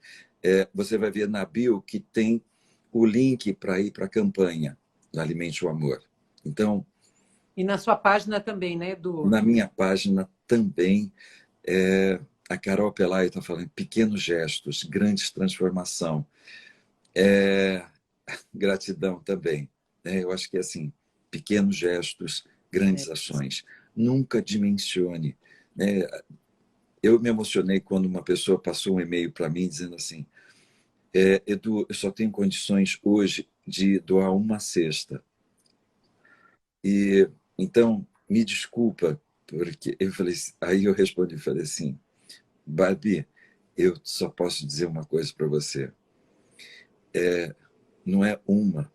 você vai ver na bio que tem o link para ir para a campanha do Alimente o Amor. Então, E na sua página também, né, Edu? na minha página também, a Carol Pelaio está falando pequenos gestos, grandes transformação. Gratidão também. Eu acho que assim, pequenos gestos, grandes ações. Nunca dimensione. Eu me emocionei quando uma pessoa passou um e-mail para mim dizendo assim: Edu, eu só tenho condições hoje de doar uma cesta. E então, me desculpa, porque eu falei, aí eu respondi, falei assim: Barbie, eu só posso dizer uma coisa para você. Não é uma,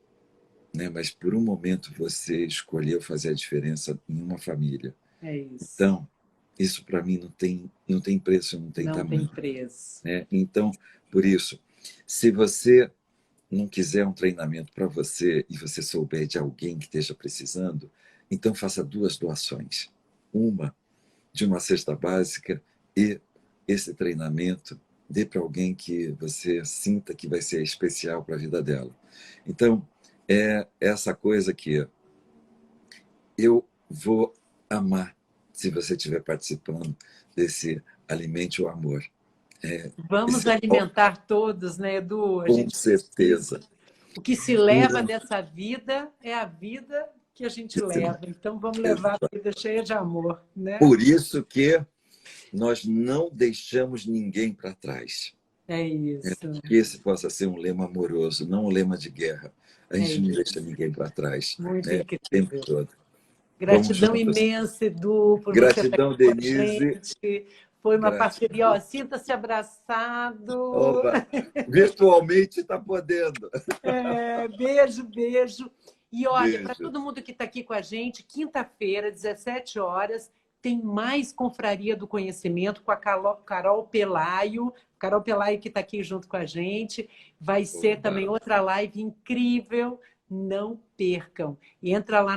né? Mas por um momento você escolheu fazer a diferença em uma família. É isso. Então, isso para mim não tem preço, não tem Não tamanho. tem preço. Então, por isso, se você não quiser um treinamento para você e você souber de alguém que esteja precisando, então faça 2 doações. Uma de uma cesta básica e esse treinamento dê para alguém que você sinta que vai ser especial para a vida dela. Então, é essa coisa que eu vou amar se você estiver participando desse Alimente o Amor. Vamos alimentar todos, né, Edu? A Com gente certeza. precisa. O que se leva dessa vida é a vida que a gente leva. Então, vamos levar a vida cheia de amor, né? Por isso que nós não deixamos ninguém para trás. É isso. Que esse possa ser um lema amoroso, não um lema de guerra. A gente não deixa ninguém para trás, Muito né? O tempo incrível. todo. Vamos Gratidão juntos. imensa, Edu, por você estar Gratidão, aqui com a Denise. gente. Foi uma parceria, Gratidão. ó, sinta-se abraçado. Opa, virtualmente está podendo. Beijo, beijo. E olha, para Beijo. todo mundo que está aqui com a gente, quinta-feira, 17 horas, tem mais Confraria do Conhecimento com a Carol Pelaio. Carol Pelaio que está aqui junto com a gente. Vai ser também outra live incrível. Não percam. E entra lá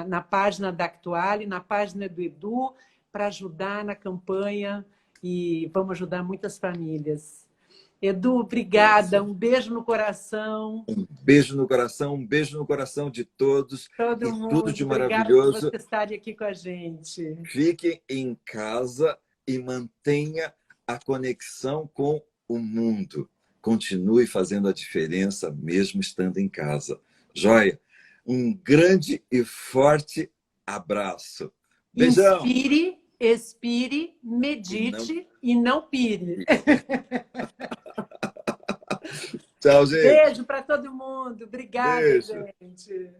na página da Actuale, na página do Edu, para ajudar na campanha e vamos ajudar muitas famílias. Edu, obrigada. Um beijo no coração. Um beijo no coração, um beijo no coração de todos. Todo E mundo. tudo de Obrigada por maravilhoso. você estar aqui com a gente. Fiquem em casa e mantenha a conexão com o mundo. Continue fazendo a diferença, mesmo estando em casa. Joia? Um grande e forte abraço. Beijão! Inspire, expire, medite e não pire. Tchau, gente. Beijo para todo mundo. Obrigada, Beijo. gente.